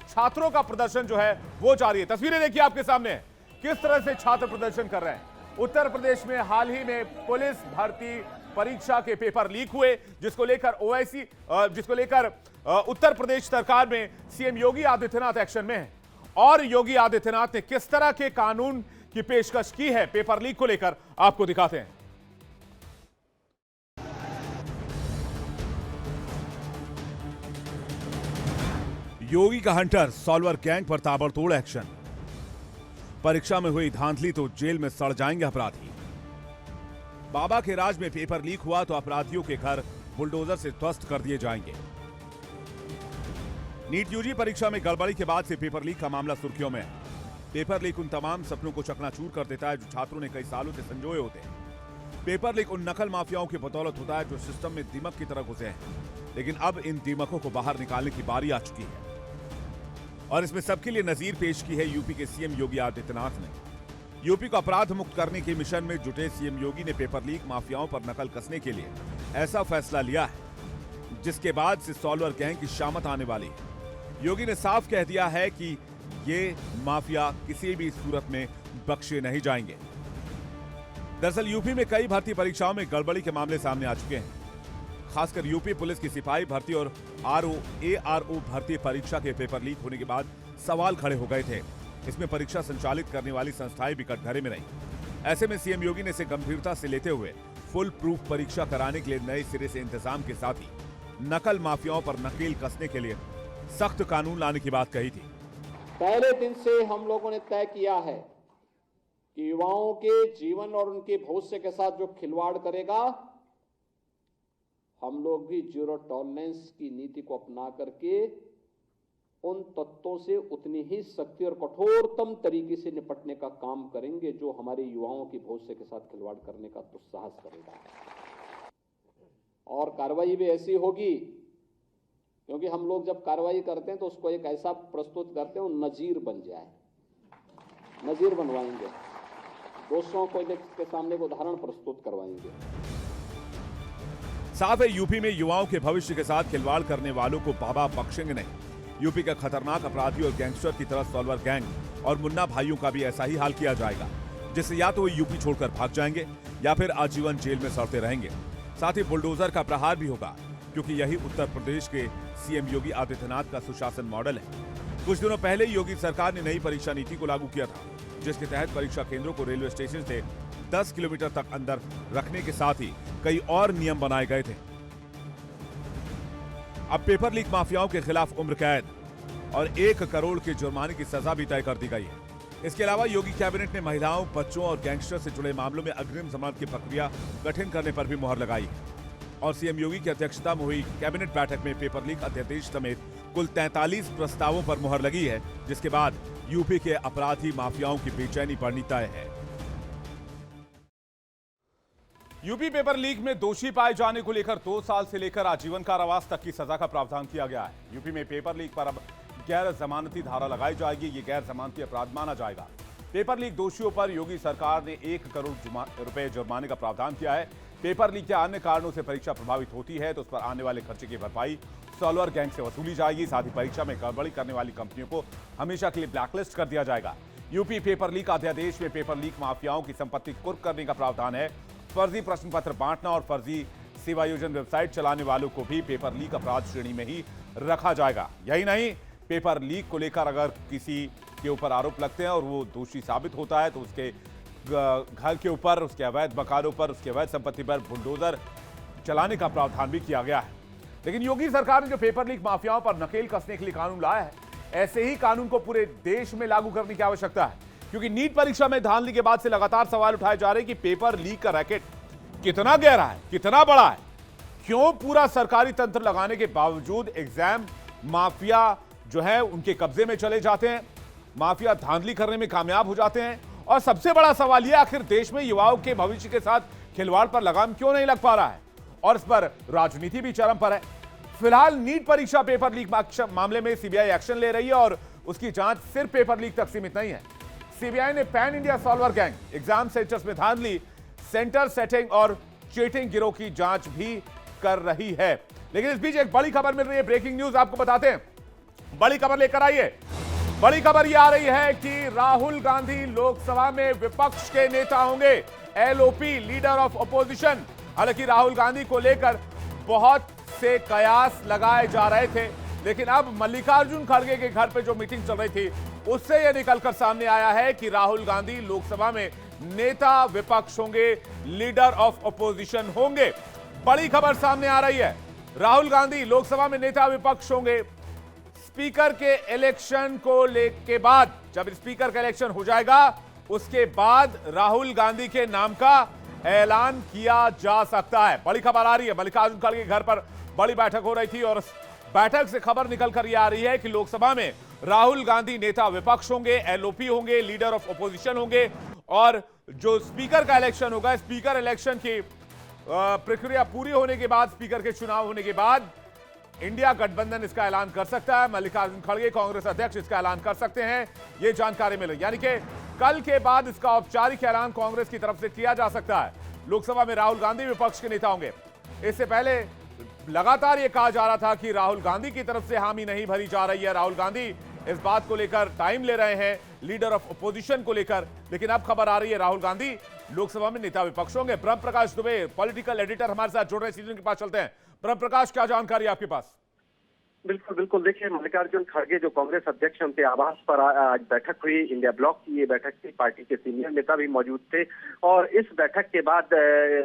छात्रों का प्रदर्शन जो है वो जारी है। तस्वीरें देखिए आपके सामने किस तरह से छात्र प्रदर्शन कर रहे हैं। उत्तर प्रदेश में हाल ही में पुलिस भर्ती परीक्षा के पेपर लीक हुए, जिसको लेकर उत्तर प्रदेश सरकार में सीएम योगी आदित्यनाथ एक्शन में है और योगी आदित्यनाथ ने किस तरह के कानून की पेशकश की है पेपर लीक को लेकर आपको दिखाते हैं। योगी का हंटर सॉल्वर गैंग पर ताबड़तोड़ एक्शन। परीक्षा में हुई धांधली तो जेल में सड़ जाएंगे अपराधी। बाबा के राज में पेपर लीक हुआ तो अपराधियों के घर बुलडोजर से ध्वस्त कर दिए जाएंगे। नीट यूजी परीक्षा में गड़बड़ी के बाद से पेपर लीक का मामला सुर्खियों में है। पेपर लीक उन तमाम सपनों को चकनाचूर कर देता है जो छात्रों ने कई सालों से संजोए होते हैं। पेपर लीक उन नकल माफियाओं की बदौलत होता है जो सिस्टम में दीमक की तरह घुसे हैं, लेकिन अब इन दीमकों को बाहर निकालने की बारी आ चुकी है और इसमें सबके लिए नजीर पेश की है यूपी के सीएम योगी आदित्यनाथ ने। यूपी को अपराध मुक्त करने के मिशन में जुटे सीएम योगी ने पेपर लीक माफियाओं पर नकल कसने के लिए ऐसा फैसला लिया है जिसके बाद से सॉल्वर गैंग की शामत आने वाली है। योगी ने साफ कह दिया है कि ये माफिया किसी भी सूरत में बख्शे नहीं जाएंगे। दरअसल यूपी में कई भर्ती परीक्षाओं में गड़बड़ी के मामले सामने आ चुके हैं। खासकर यूपी पुलिस की सिपाही भर्ती और ARO भर्ती परीक्षा के पेपर लीक होने के बाद सवाल खड़े हो गए थे। इसमें परीक्षा संचालित करने वाली संस्थाएं भी कटघरे में रहीं। ऐसे में सीएम योगी ने इसे गंभीरता से लेते हुए फुल प्रूफ परीक्षा कराने के लिए नए सिरे से इंतजाम के साथ ही नकल माफियाओं पर नकेल कसने के लिए सख्त कानून लाने की बात कही थी। पहले दिन से हम लोगों ने तय किया है कि युवाओं के जीवन और उनके भविष्य के साथ जो खिलवाड़ करेगा, हम लोग भी जीरो टॉलरेंस की नीति को अपना करके उन तत्वों से उतनी ही सख्ती और कठोरतम तरीके से निपटने का काम करेंगे जो हमारे युवाओं के भविष्य के साथ खिलवाड़ करने का दुस्साहस करेगा। और कार्रवाई भी ऐसी होगी, क्योंकि हम लोग जब कार्रवाई करते हैं तो उसको एक ऐसा प्रस्तुत करते हैं वो नजीर बन जाए, नजीर बनवाएंगे, दोषों को के सामने उदाहरण प्रस्तुत करवाएंगे। साफ है यूपी में युवाओं के भविष्य के साथ खिलवाड़ करने वालों को बाबा बख्शेंगे नहीं। यूपी का खतरनाक अपराधी और गैंगस्टर की तरह सॉल्वर गैंग और मुन्ना भाइयों का भी ऐसा ही हाल किया जाएगा, जिससे या तो वो यूपी छोड़कर भाग जाएंगे या फिर आजीवन जेल में सड़ते रहेंगे। साथ ही बुलडोजर का प्रहार भी होगा, क्योंकि यही उत्तर प्रदेश के सीएम योगी आदित्यनाथ का सुशासन मॉडल है। कुछ दिनों पहले योगी सरकार ने नई परीक्षा नीति को लागू किया था, जिसके तहत परीक्षा केंद्रों को रेलवे स्टेशन से 10 किलोमीटर तक अंदर रखने के साथ ही कई और नियम बनाए गए थे। अब पेपर लीक माफियाओं के खिलाफ उम्र कैद और 1 करोड़ के जुर्माने की सजा भी तय कर दी गई है। इसके अलावा योगी कैबिनेट ने महिलाओं, बच्चों और गैंगस्टर से जुड़े मामलों में अग्रिम जमानत की प्रक्रिया कठिन करने पर भी मुहर लगाई है। और सीएम योगी की अध्यक्षता में हुई कैबिनेट बैठक में पेपर लीक अध्यादेश समेत कुल 43 प्रस्तावों पर मुहर लगी है, जिसके बाद यूपी के अपराधी माफियाओं की बेचैनी बढ़नी तय है। यूपी पेपर लीक में दोषी पाए जाने को लेकर 2 साल से लेकर आजीवन कारावास तक की सजा का प्रावधान किया गया है। यूपी में पेपर लीक पर अब गैर जमानती धारा लगाई जाएगी। ये गैर जमानती अपराध माना जाएगा। पेपर लीक दोषियों पर योगी सरकार ने 1 करोड़ रुपए जुर्माने का प्रावधान किया है। पेपर लीक या अन्य कारणों से परीक्षा प्रभावित होती है तो उस पर आने वाले खर्चे की भरपाई सॉल्वर गैंग से वसूली जाएगी। साथ ही परीक्षा में गड़बड़ी करने वाली कंपनियों को हमेशा के लिए ब्लैकलिस्ट कर दिया जाएगा। यूपी पेपर लीक अध्यादेश में पेपर लीक माफियाओं की संपत्ति कुर्क करने का प्रावधान है। फर्जी प्रश्न पत्र बांटना और फर्जी सेवायोजन वेबसाइट चलाने वालों को भी पेपर लीक अपराध श्रेणी में ही रखा जाएगा। यही नहीं, पेपर लीक को लेकर अगर किसी के ऊपर आरोप लगते हैं और वो दोषी साबित होता है तो उसके घर के ऊपर, उसके अवैध मकानों पर, उसके अवैध संपत्ति पर बुलडोजर चलाने का प्रावधान भी किया गया है। लेकिन योगी सरकार ने जो पेपर लीक माफियाओं पर नकेल कसने के लिए कानून लाया है, ऐसे ही कानून को पूरे देश में लागू करने की आवश्यकता है। क्योंकि नीट परीक्षा में धांधली के बाद से लगातार सवाल उठाए जा रहे हैं कि पेपर लीक का रैकेट कितना गहरा है, कितना बड़ा है, क्यों पूरा सरकारी तंत्र लगाने के बावजूद एग्जाम माफिया जो है उनके कब्जे में चले जाते हैं, माफिया धांधली करने में कामयाब हो जाते हैं। और सबसे बड़ा सवाल यह, आखिर देश में युवाओं के भविष्य के साथ खिलवाड़ पर लगाम क्यों नहीं लग पा रहा है, और इस पर राजनीति भी चरम पर है। फिलहाल नीट परीक्षा पेपर लीक मामले में सीबीआई एक्शन ले रही है और उसकी जांच सिर्फ पेपर लीक तक सीमित नहीं है। सीबीआई ने pan India solver gang, exam centres में धांधली, सेंटर सेटिंग और चीटिंग गिरोह की जांच भी कर रही है। लेकिन इस बीच एक बड़ी खबर मिल रही है, ब्रेकिंग न्यूज आपको बताते हैं। बड़ी खबर लेकर आइए। बड़ी खबर यह आ रही है कि राहुल गांधी लोकसभा में विपक्ष के नेता होंगे, एलओपी, लीडर ऑफ अपोजिशन। हालांकि राहुल गांधी को लेकर बहुत से कयास लगाए जा रहे थे, लेकिन अब मल्लिकार्जुन खड़गे के घर पे जो मीटिंग चल रही थी उससे यह निकलकर सामने आया है कि राहुल गांधी लोकसभा में नेता विपक्ष होंगे, लीडर ऑफ अपोजिशन होंगे। बड़ी खबर सामने आ रही है, राहुल गांधी लोकसभा में नेता विपक्ष होंगे। स्पीकर के इलेक्शन को लेके बाद, जब स्पीकर का इलेक्शन हो जाएगा उसके बाद राहुल गांधी के नाम का ऐलान किया जा सकता है। बड़ी खबर आ रही है, मल्लिकार्जुन खड़गे के घर पर बड़ी बैठक हो रही थी और बैठक से खबर निकलकर यह आ रही है कि लोकसभा में राहुल गांधी नेता विपक्ष होंगे, एलओपी होंगे, लीडर ऑफ अपोजिशन होंगे। और जो स्पीकर का इलेक्शन होगा, स्पीकर इलेक्शन की प्रक्रिया पूरी होने के बाद, स्पीकर के चुनाव होने के बाद इंडिया गठबंधन इसका ऐलान कर सकता है। मल्लिकार्जुन खड़गे कांग्रेस अध्यक्ष इसका ऐलान कर सकते हैं, यह जानकारी मिली। यानी कि कल के बाद इसका औपचारिक ऐलान कांग्रेस की तरफ से किया जा सकता है। लोकसभा में राहुल गांधी विपक्ष के नेता होंगे। इससे पहले लगातार यह कहा जा रहा था कि राहुल गांधी की तरफ से हामी नहीं भरी जा रही है, राहुल गांधी इस बात को लेकर टाइम ले रहे हैं लीडर ऑफ अपोजिशन को लेकर। लेकिन अब खबर आ रही है राहुल गांधी लोकसभा में नेता विपक्ष होंगे। ब्रह्म प्रकाश दुबे पॉलिटिकल एडिटर हमारे साथ जुड़ रहे हैं, सीजन के पास चलते हैं। ब्रह्म प्रकाश, क्या जानकारी आपके पास? बिल्कुल बिल्कुल, देखिए मल्लिकार्जुन खड़गे जो कांग्रेस अध्यक्ष हैं, उनके आवास पर आज बैठक हुई। इंडिया ब्लॉक की ये बैठक थी, पार्टी के सीनियर नेता भी मौजूद थे। और इस बैठक के बाद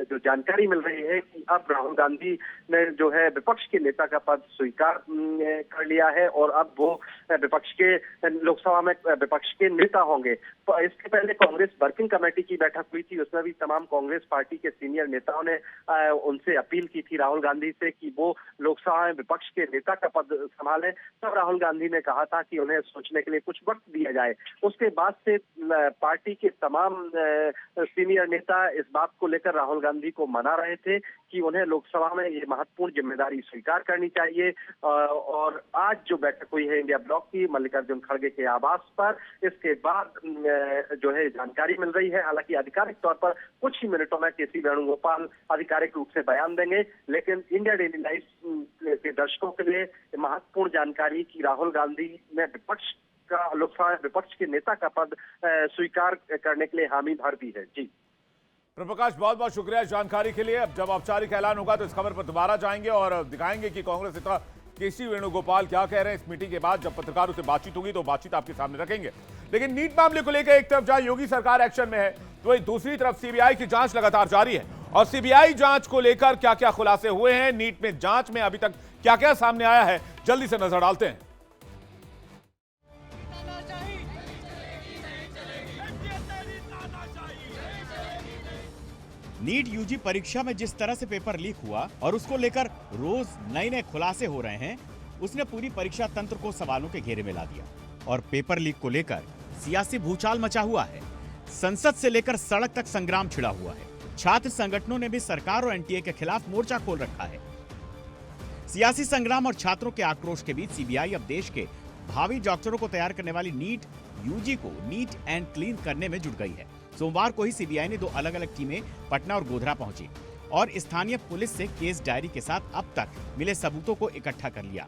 जो जानकारी मिल रही है कि अब राहुल गांधी ने जो है विपक्ष के नेता का पद स्वीकार कर लिया है और अब वो विपक्ष के लोकसभा में विपक्ष के नेता होंगे। तो इसके पहले कांग्रेस वर्किंग कमेटी की बैठक हुई थी, उसमें भी तमाम कांग्रेस पार्टी के सीनियर नेताओं ने उनसे अपील की थी राहुल गांधी से कि वो लोकसभा में विपक्ष के नेता का पद संभाले। तब राहुल गांधी ने कहा था कि उन्हें सोचने के लिए कुछ वक्त दिया जाए। उसके बाद से पार्टी के तमाम सीनियर नेता इस बात को लेकर राहुल गांधी को मना रहे थे कि उन्हें लोकसभा में ये महत्वपूर्ण जिम्मेदारी स्वीकार करनी चाहिए। और आज जो बैठक हुई है इंडिया ब्लॉक की मल्लिकार्जुन खड़गे के आवास पर, इसके बाद जो है जानकारी मिल रही है। हालांकि आधिकारिक तौर पर कुछ ही मिनटों में केसी वेणुगोपाल आधिकारिक रूप से बयान देंगे, लेकिन इंडिया डेली लाइफ के दर्शकों के लिए महत्वपूर्ण जानकारी कि राहुल गांधी ने विपक्ष का लोकसभा में विपक्ष के नेता का पद स्वीकार करने के लिए हामी भर दी है। जी प्रकाश, बहुत बहुत शुक्रिया इस जानकारी के लिए। अब जब औपचारिक ऐलान होगा तो इस खबर पर दोबारा जाएंगे और दिखाएंगे कि कांग्रेस नेता केसी वेणुगोपाल क्या कह रहे हैं। इस मीटिंग के बाद जब पत्रकारों से बातचीत होगी तो बातचीत आपके सामने रखेंगे। लेकिन नीट मामले को लेकर एक तरफ जहां योगी सरकार एक्शन में है, तो वही दूसरी तरफ सीबीआई की जांच लगातार जारी है। और सीबीआई जांच को लेकर क्या क्या खुलासे हुए हैं, नीट में जांच में अभी तक क्या क्या सामने आया है, जल्दी से नजर डालते हैं। नीट यूजी परीक्षा में जिस तरह से पेपर लीक हुआ और उसको लेकर रोज नए खुलासे हो रहे हैं, उसने पूरी परीक्षा तंत्र को सवालों के घेरे में ला दिया। और पेपर लीक को लेकर सियासी भूचाल मचा हुआ है। संसद से लेकर सड़क तक संग्राम छिड़ा हुआ है। छात्र संगठनों ने भी सरकार और एनटीए के खिलाफ मोर्चा खोल रखा है। सियासी संग्राम और छात्रों के आक्रोश के बीच सीबीआई अब देश के भावी डॉक्टरों को तैयार करने वाली नीट यूजी को नीट एंड क्लीन करने में जुट गई है। सोमवार को ही सीबीआई ने 2 अलग-अलग टीमें पटना और गोधरा पहुंची और स्थानीय पुलिस से केस डायरी के साथ अब तक मिले सबूतों को इकट्ठा कर लिया।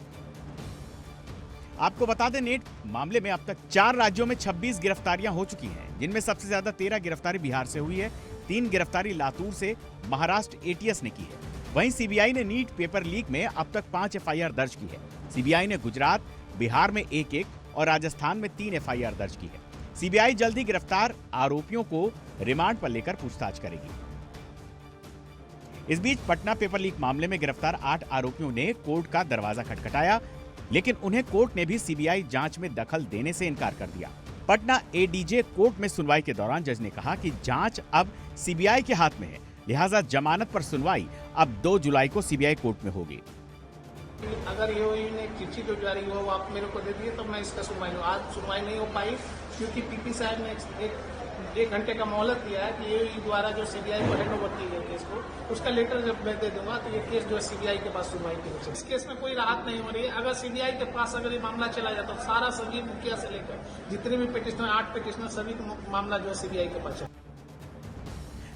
आपको बता दें, नीट मामले में अब तक 4 राज्यों में 26 गिरफ्तारियां हो चुकी हैं, जिनमें सबसे ज्यादा 13 गिरफ्तारी बिहार से हुई है। 3 गिरफ्तारी लातूर से महाराष्ट्र एटीएस ने की है। वहीं सीबीआई ने नीट पेपर लीक में अब तक 5 एफआईआर दर्ज की है। सीबीआई ने गुजरात, बिहार में 1-1 और राजस्थान में 3 एफआईआर दर्ज की है। सीबीआई जल्दी गिरफ्तार आरोपियों को रिमांड पर लेकर पूछताछ करेगी। इस बीच पटना पेपर लीक मामले में गिरफ्तार 8 आरोपियों ने कोर्ट का दरवाजा खटखटाया, लेकिन उन्हें कोर्ट ने भी सीबीआई जांच में दखल देने से इनकार कर दिया। पटना एडीजे कोर्ट में सुनवाई के दौरान जज ने कहा कि जांच अब सीबीआई के हाथ में है, लिहाजा जमानत पर सुनवाई अब 2 जुलाई को सीबीआई कोर्ट में होगी। अगर ईओयू ने चिट्ठी जो जारी हुआ वो आप मेरे को दे दिए तो मैं इसका सुनवाई लूँ। आज सुनवाई नहीं हो पाई क्योंकि पीपी साहब ने एक घंटे का मोहलत दिया है कि ईओयू द्वारा जो सीबीआई को हैंड ओवर की गई केस को, उसका लेटर जब मैं दे दूंगा तो ये केस जो है सीबीआई के पास सुनवाई की हो। इस केस में कोई राहत नहीं हो रही है। अगर सीबीआई के पास अगर ये मामला चला जाता तो सारा संजीव मुखिया से लेकर जितने भी पिटिशनर 8 पिटिशनर सभी मामला जो है सीबीआई के पास है।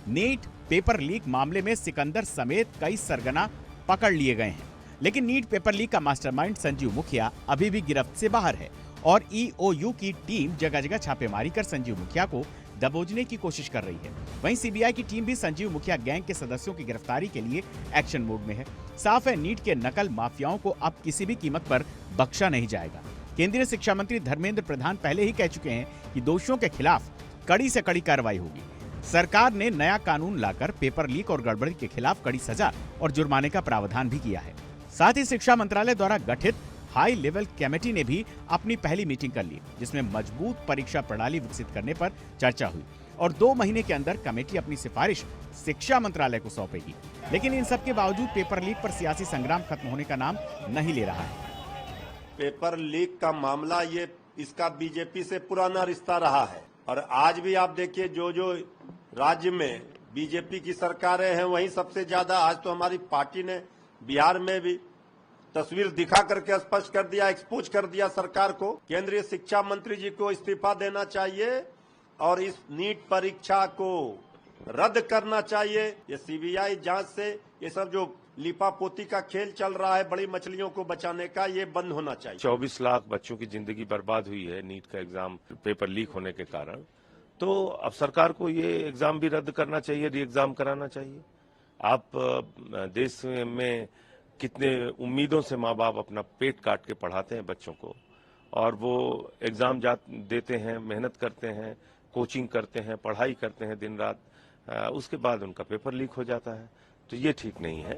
नीट पेपर लीक मामले में सिकंदर समेत कई सरगना पकड़ लिए गए हैं, लेकिन नीट पेपर लीक का मास्टरमाइंड संजीव मुखिया अभी भी गिरफ्त से बाहर है और ईओयू की टीम जगह जगह छापेमारी कर संजीव मुखिया को दबोचने की कोशिश कर रही है। वहीं सीबीआई की टीम भी संजीव मुखिया गैंग के सदस्यों की गिरफ्तारी के लिए एक्शन मोड में है। साफ है, नीट के नकल माफियाओं को अब किसी भी कीमत पर बख्शा नहीं जाएगा। केंद्रीय शिक्षा मंत्री धर्मेंद्र प्रधान पहले ही कह चुके हैं कि दोषियों के खिलाफ कड़ी से कड़ी कार्रवाई होगी। सरकार ने नया कानून लाकर पेपर लीक और गड़बड़ी के खिलाफ कड़ी सजा और जुर्माने का प्रावधान भी किया है। साथ ही शिक्षा मंत्रालय द्वारा गठित हाई लेवल कमेटी ने भी अपनी पहली मीटिंग कर ली, जिसमें मजबूत परीक्षा प्रणाली विकसित करने पर चर्चा हुई और 2 महीने के अंदर कमेटी अपनी सिफारिश शिक्षा मंत्रालय को सौंपेगी। लेकिन इन सब के बावजूद पेपर लीक पर सियासी संग्राम खत्म होने का नाम नहीं ले रहा है। पेपर लीक का मामला ये इसका बीजेपी से पुराना रिश्ता रहा है और आज भी आप देखिए जो राज्य में बीजेपी की सरकारें हैं वहीं सबसे ज्यादा। आज तो हमारी पार्टी ने बिहार में भी तस्वीर दिखा करके स्पष्ट कर दिया, एक्सपोज कर दिया सरकार को। केंद्रीय शिक्षा मंत्री जी को इस्तीफा देना चाहिए और इस नीट परीक्षा को रद्द करना चाहिए। ये सीबीआई जांच से ये सब जो लिपापोती का खेल चल रहा है बड़ी मछलियों को बचाने का, ये बंद होना चाहिए। 24 लाख बच्चों की जिंदगी बर्बाद हुई है नीट का एग्जाम पेपर लीक होने के कारण। तो अब सरकार को ये एग्जाम भी रद्द करना चाहिए, री एग्जाम कराना चाहिए। आप देश में कितने उम्मीदों से माँ बाप अपना पेट काट के पढ़ाते हैं बच्चों को और वो एग्जाम देते हैं, मेहनत करते हैं, कोचिंग करते हैं, पढ़ाई करते हैं दिन रात, उसके बाद उनका पेपर लीक हो जाता है, तो ये ठीक नहीं है।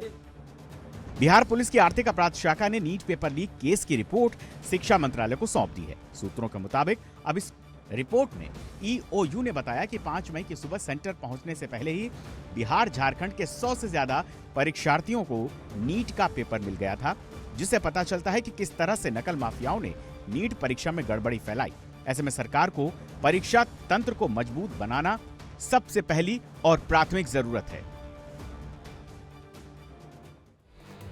बिहार पुलिस की आर्थिक अपराध शाखा ने नीट पेपर लीक केस की रिपोर्ट शिक्षा मंत्रालय को सौंप दी है। सूत्रों के मुताबिक अब इस रिपोर्ट में ईओयू ने बताया कि 5 मई की सुबह सेंटर पहुंचने से पहले ही बिहार झारखंड के 100 से ज्यादा परीक्षार्थियों को नीट का पेपर मिल गया था, जिससे पता चलता है कि किस तरह से नकल माफियाओं ने नीट परीक्षा में गड़बड़ी फैलाई। ऐसे में सरकार को परीक्षा तंत्र को मजबूत बनाना सबसे पहली और प्राथमिक जरूरत है।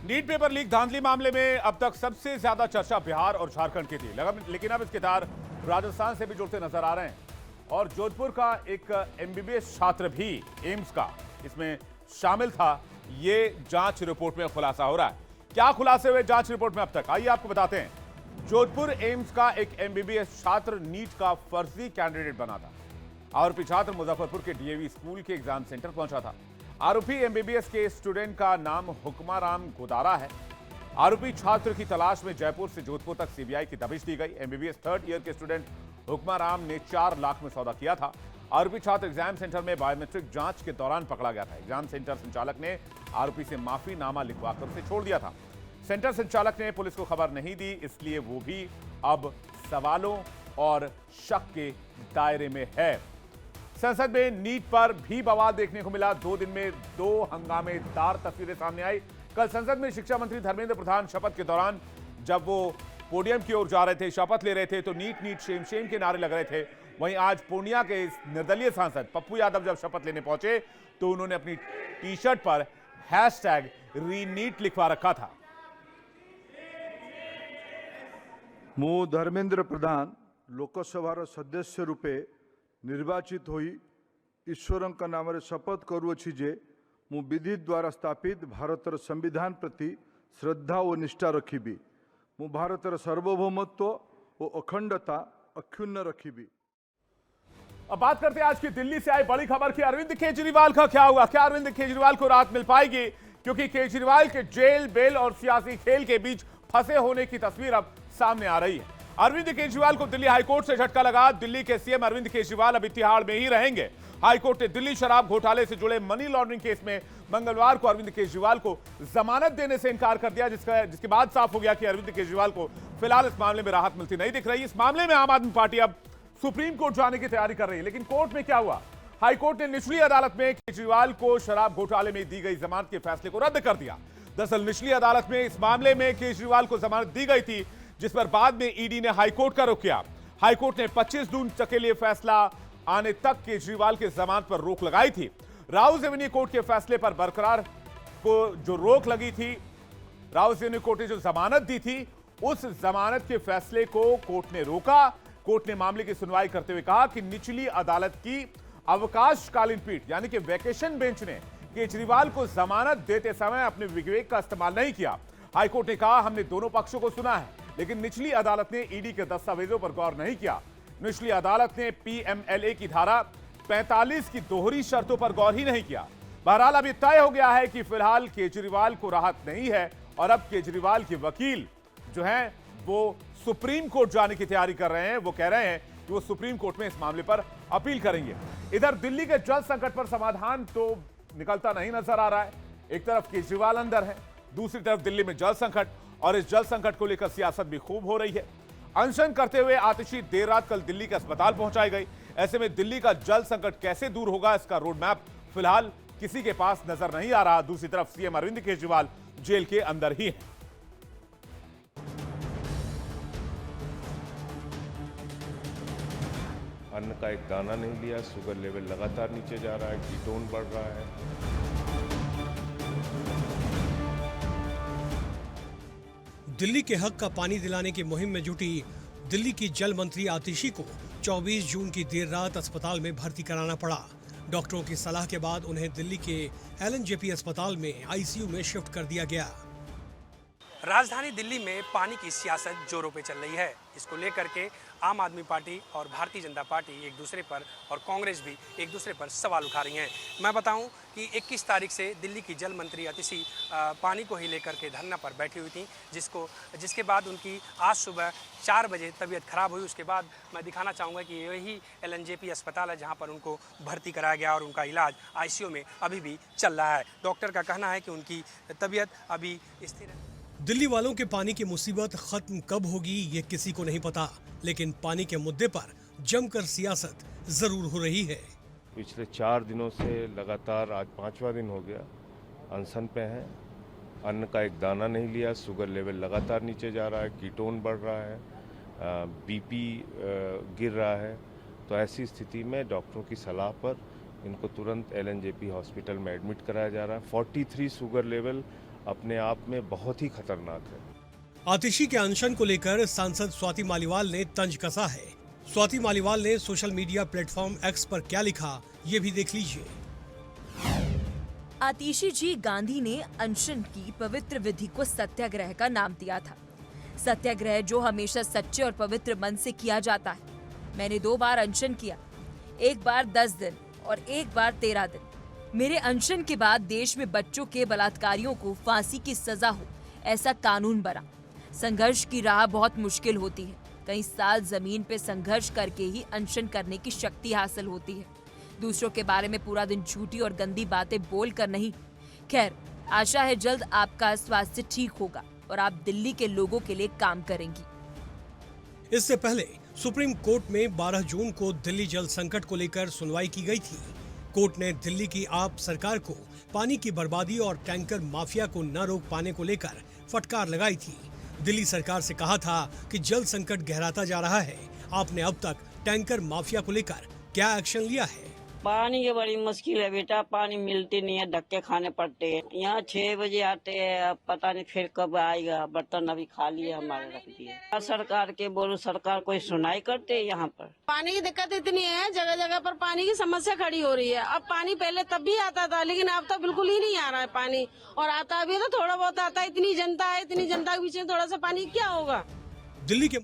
नीट पेपर लीक धांधली मामले में अब तक सबसे ज्यादा चर्चा बिहार और झारखंड की थी, लेकिन अब इसके तार राजस्थान से भी जुड़ते नजर आ रहे हैं और जोधपुर का एक एमबीबीएस छात्र भी एम्स का इसमें शामिल था। ये जांच रिपोर्ट में खुलासा हो रहा है। क्या खुलासे हुए जांच रिपोर्ट में अब तक, आइए आपको बताते हैं। जोधपुर एम्स का एक एमबीबीएस छात्र नीट का फर्जी कैंडिडेट बना था। आरोपी छात्र मुजफ्फरपुर के डीएवी स्कूल के एग्जाम सेंटर पहुंचा था। आरोपी एमबीबीएस के स्टूडेंट का नाम हुक्माराम गोदारा है। आरोपी छात्र की तलाश में जयपुर से जोधपुर तक सीबीआई की दबिश दी गई। एमबीबीएस 3rd ईयर के स्टूडेंट हुक्माराम ने 4 लाख में सौदा किया था। आरोपी छात्र एग्जाम सेंटर में बायोमेट्रिक जांच के दौरान पकड़ा गया था। एग्जाम सेंटर संचालक ने आरोपी से माफीनामा लिखवाकर उसे छोड़ दिया था। सेंटर संचालक ने पुलिस को खबर नहीं दी, इसलिए वो भी अब सवालों और शक के दायरे में है। संसद में नीट पर भी बवाल देखने को मिला। 2 दिन में 2 हंगामेदार तस्वीरें सामने आई। कल संसद में शिक्षा मंत्री धर्मेंद्र प्रधान शपथ के दौरान जब वो पोडियम की ओर जा रहे थे, शपथ ले रहे थे, तो नीट नीट शेम शेम के नारे लग रहे थे। वहीं आज पूर्णिया के निर्दलीय सांसद पप्पू यादव जब शपथ लेने पहुंचे तो उन्होंने अपनी टी शर्ट पर #रीनीट लिखवा रखा था। ମୁଁ ଧର୍ମେନ୍ଦ୍ର ପ୍ରଧାନ ଲୋକସଭାର ସଦସ୍ୟ ରୂପେ ନିର୍ବାଚିତ ହୋଇ ଈଶ୍ୱରଙ୍କ ନାମରେ ଶପଥ କରୁଅଛି ଯେ ମୁଁ ବିଧି ଦ୍ୱାରା ସ୍ଥାପିତ ଭାରତର ସମ୍ବିଧାନ ପ୍ରତି ଶ୍ରଦ୍ଧା ଓ ନିଷ୍ଠା ରଖିବି। ମୁଁ ଭାରତର ସାର୍ବଭୌମତ୍ୱ ଓ ଅଖଣ୍ଡତା ଅକ୍ଷୁଣ୍ଣ ରଖିବି। अब बात करते हैं आज की दिल्ली से आई बड़ी खबर की। अरविंद केजरीवाल का क्या हुआ? क्या अरविंद केजरीवाल को राहत मिल पाएगी? क्योंकि केजरीवाल के जेल, बेल और सियासी खेल के बीच फंसे होने की तस्वीर अब सामने आ रही है। अरविंद केजरीवाल को दिल्ली हाईकोर्ट से झटका लगा। दिल्ली के सीएम अरविंद केजरीवाल अभी तिहाड़ में ही रहेंगे। हाईकोर्ट ने दिल्ली शराब घोटाले से जुड़े मनी लॉन्ड्रिंग केस में मंगलवार को अरविंद केजरीवाल को जमानत देने से इनकार कर दिया, जिसके बाद साफ हो गया कि अरविंद केजरीवाल को फिलहाल इस मामले में राहत मिलती नहीं दिख रही। इस मामले में आम आदमी पार्टी अब सुप्रीम कोर्ट जाने की तैयारी कर रही है। लेकिन कोर्ट में क्या हुआ? हाईकोर्ट ने निचली अदालत में केजरीवाल को शराब घोटाले में दी गई जमानत के फैसले को रद्द कर दिया। दरअसल निचली अदालत में इस मामले में केजरीवाल को जमानत दी गई थी, जिस पर बाद में ईडी ने हाईकोर्ट का रुख किया। हाईकोर्ट ने 25 जून तक के लिए फैसला आने तक केजरीवाल के जमानत पर रोक लगाई थी। राउज एवेन्यू कोर्ट के फैसले पर बरकरार को जो रोक लगी थी, राउज एवेन्यू कोर्ट ने जो जमानत दी थी, उस जमानत के फैसले को कोर्ट ने रोका। कोर्ट ने मामले की सुनवाई करते हुए कहा कि निचली अदालत की अवकाशकालीन पीठ यानी कि वैकेशन बेंच ने केजरीवाल को जमानत देते समय अपने विवेक का इस्तेमाल नहीं किया। हाईकोर्ट ने कहा, हमने दोनों पक्षों को सुना है, लेकिन निचली अदालत ने ईडी के दस्तावेजों पर गौर नहीं किया। निचली अदालत ने पीएमएलए की धारा 45 की दोहरी शर्तों पर गौर ही नहीं किया। बहरहाल अभी तय हो गया है कि फिलहाल केजरीवाल को राहत नहीं है और अब केजरीवाल के वकील जो हैं वो सुप्रीम कोर्ट जाने की तैयारी कर रहे हैं। वो कह रहे हैं कि वो सुप्रीम कोर्ट में इस मामले पर अपील करेंगे। इधर दिल्ली के जल संकट पर समाधान तो निकलता नहीं नजर आ रहा है। एक तरफ केजरीवाल अंदर है, दूसरी तरफ दिल्ली में जल संकट, और इस जल संकट को लेकर सियासत भी खूब हो रही है। अनशन करते हुए आतिशी देर रात कल दिल्ली के अस्पताल पहुंचाई गई। ऐसे में दिल्ली का जल संकट कैसे दूर होगा, इसका रोड मैप फिलहाल किसी के पास नजर नहीं आ रहा। दूसरी तरफ सीएम अरविंद केजरीवाल जेल के अंदर ही है। अन्न का एक दाना नहीं लिया, शुगर लेवल लगातार नीचे जा रहा है, कीटोन बढ़ रहा है। दिल्ली के हक का पानी दिलाने की मुहिम में जुटी दिल्ली की जल मंत्री आतिशी को 24 जून की देर रात अस्पताल में भर्ती कराना पड़ा। डॉक्टरों की सलाह के बाद उन्हें दिल्ली के एलएनजेपी अस्पताल में आईसीयू में शिफ्ट कर दिया गया। राजधानी दिल्ली में पानी की सियासत जोरों पे चल रही है। इसको लेकर के आम आदमी पार्टी और भारतीय जनता पार्टी एक दूसरे पर और कांग्रेस भी एक दूसरे पर सवाल उठा रही हैं। मैं बताऊं कि 21 तारीख से दिल्ली की जल मंत्री आतिशी पानी को ही लेकर के धरना पर बैठी हुई थी, जिसके बाद उनकी आज सुबह 4 बजे तबीयत खराब हुई। उसके बाद मैं दिखाना चाहूँगा कि यही एलएनजेपी अस्पताल है जहाँ पर उनको भर्ती कराया गया और उनका इलाज आईसीयू में अभी भी चल रहा है। डॉक्टर का कहना है कि उनकी तबीयत अभी स्थिर है। दिल्ली वालों के पानी की मुसीबत खत्म कब होगी ये किसी को नहीं पता, लेकिन पानी के मुद्दे पर जमकर सियासत जरूर हो रही है। पिछले 4 दिनों से लगातार आज 5वां दिन हो गया अनशन पे हैं। अन्न का एक दाना नहीं लिया, शुगर लेवल लगातार नीचे जा रहा है, कीटोन बढ़ रहा है, बीपी गिर रहा है। तो ऐसी स्थिति में डॉक्टरों की सलाह पर इनको तुरंत एलएनजेपी हॉस्पिटल में एडमिट कराया जा रहा है। 43 शुगर लेवल अपने आप में बहुत ही खतरनाक है। आतिशी के अनशन को लेकर सांसद स्वाति मालीवाल ने तंज कसा है। स्वाति मालीवाल ने सोशल मीडिया प्लेटफॉर्म एक्स पर क्या लिखा, ये भी देख लीजिए। आतिशी जी गांधी ने अनशन की पवित्र विधि को सत्याग्रह का नाम दिया था। सत्याग्रह जो हमेशा सच्चे और पवित्र मन से किया जाता है। मैंने 2 बार अनशन किया, एक बार 10 दिन और एक बार 13 दिन। मेरे अनशन के बाद देश में बच्चों के बलात्कारियों को फांसी की सजा हो, ऐसा कानून बना। संघर्ष की राह बहुत मुश्किल होती है। कई साल जमीन पे संघर्ष करके ही अनशन करने की शक्ति हासिल होती है। दूसरों के बारे में पूरा दिन झूठी और गंदी बातें बोल कर नहीं। खैर, आशा है जल्द आपका स्वास्थ्य ठीक होगा और आप दिल्ली के लोगों के लिए काम करेंगी। इससे पहले सुप्रीम कोर्ट में 12 जून को दिल्ली जल संकट को लेकर सुनवाई की गई थी। कोर्ट ने दिल्ली की आप सरकार को पानी की बर्बादी और टैंकर माफिया को न रोक पाने को लेकर फटकार लगाई थी। दिल्ली सरकार से कहा था कि जल संकट गहराता जा रहा है, आपने अब तक टैंकर माफिया को लेकर क्या एक्शन लिया है? पानी की बड़ी मुश्किल है बेटा, पानी मिलती नहीं है, धक्के खाने पड़ते हैं। यहाँ 6 बजे आते हैं, अब पता नहीं फिर कब आएगा। बर्तन अभी खाली है, हमारे रख दिए। सरकार के बोलो, सरकार कोई सुनाई करते है यहाँ पर? पानी की दिक्कत इतनी है, जगह जगह पर पानी की समस्या खड़ी हो रही है। अब पानी पहले तब भी आता था, लेकिन अब तो बिल्कुल ही नहीं आ रहा है पानी, और आता भी तो थोड़ा बहुत आता है। इतनी जनता है, इतनी जनता के बीच में थोड़ा सा पानी क्या होगा? दिल्ली के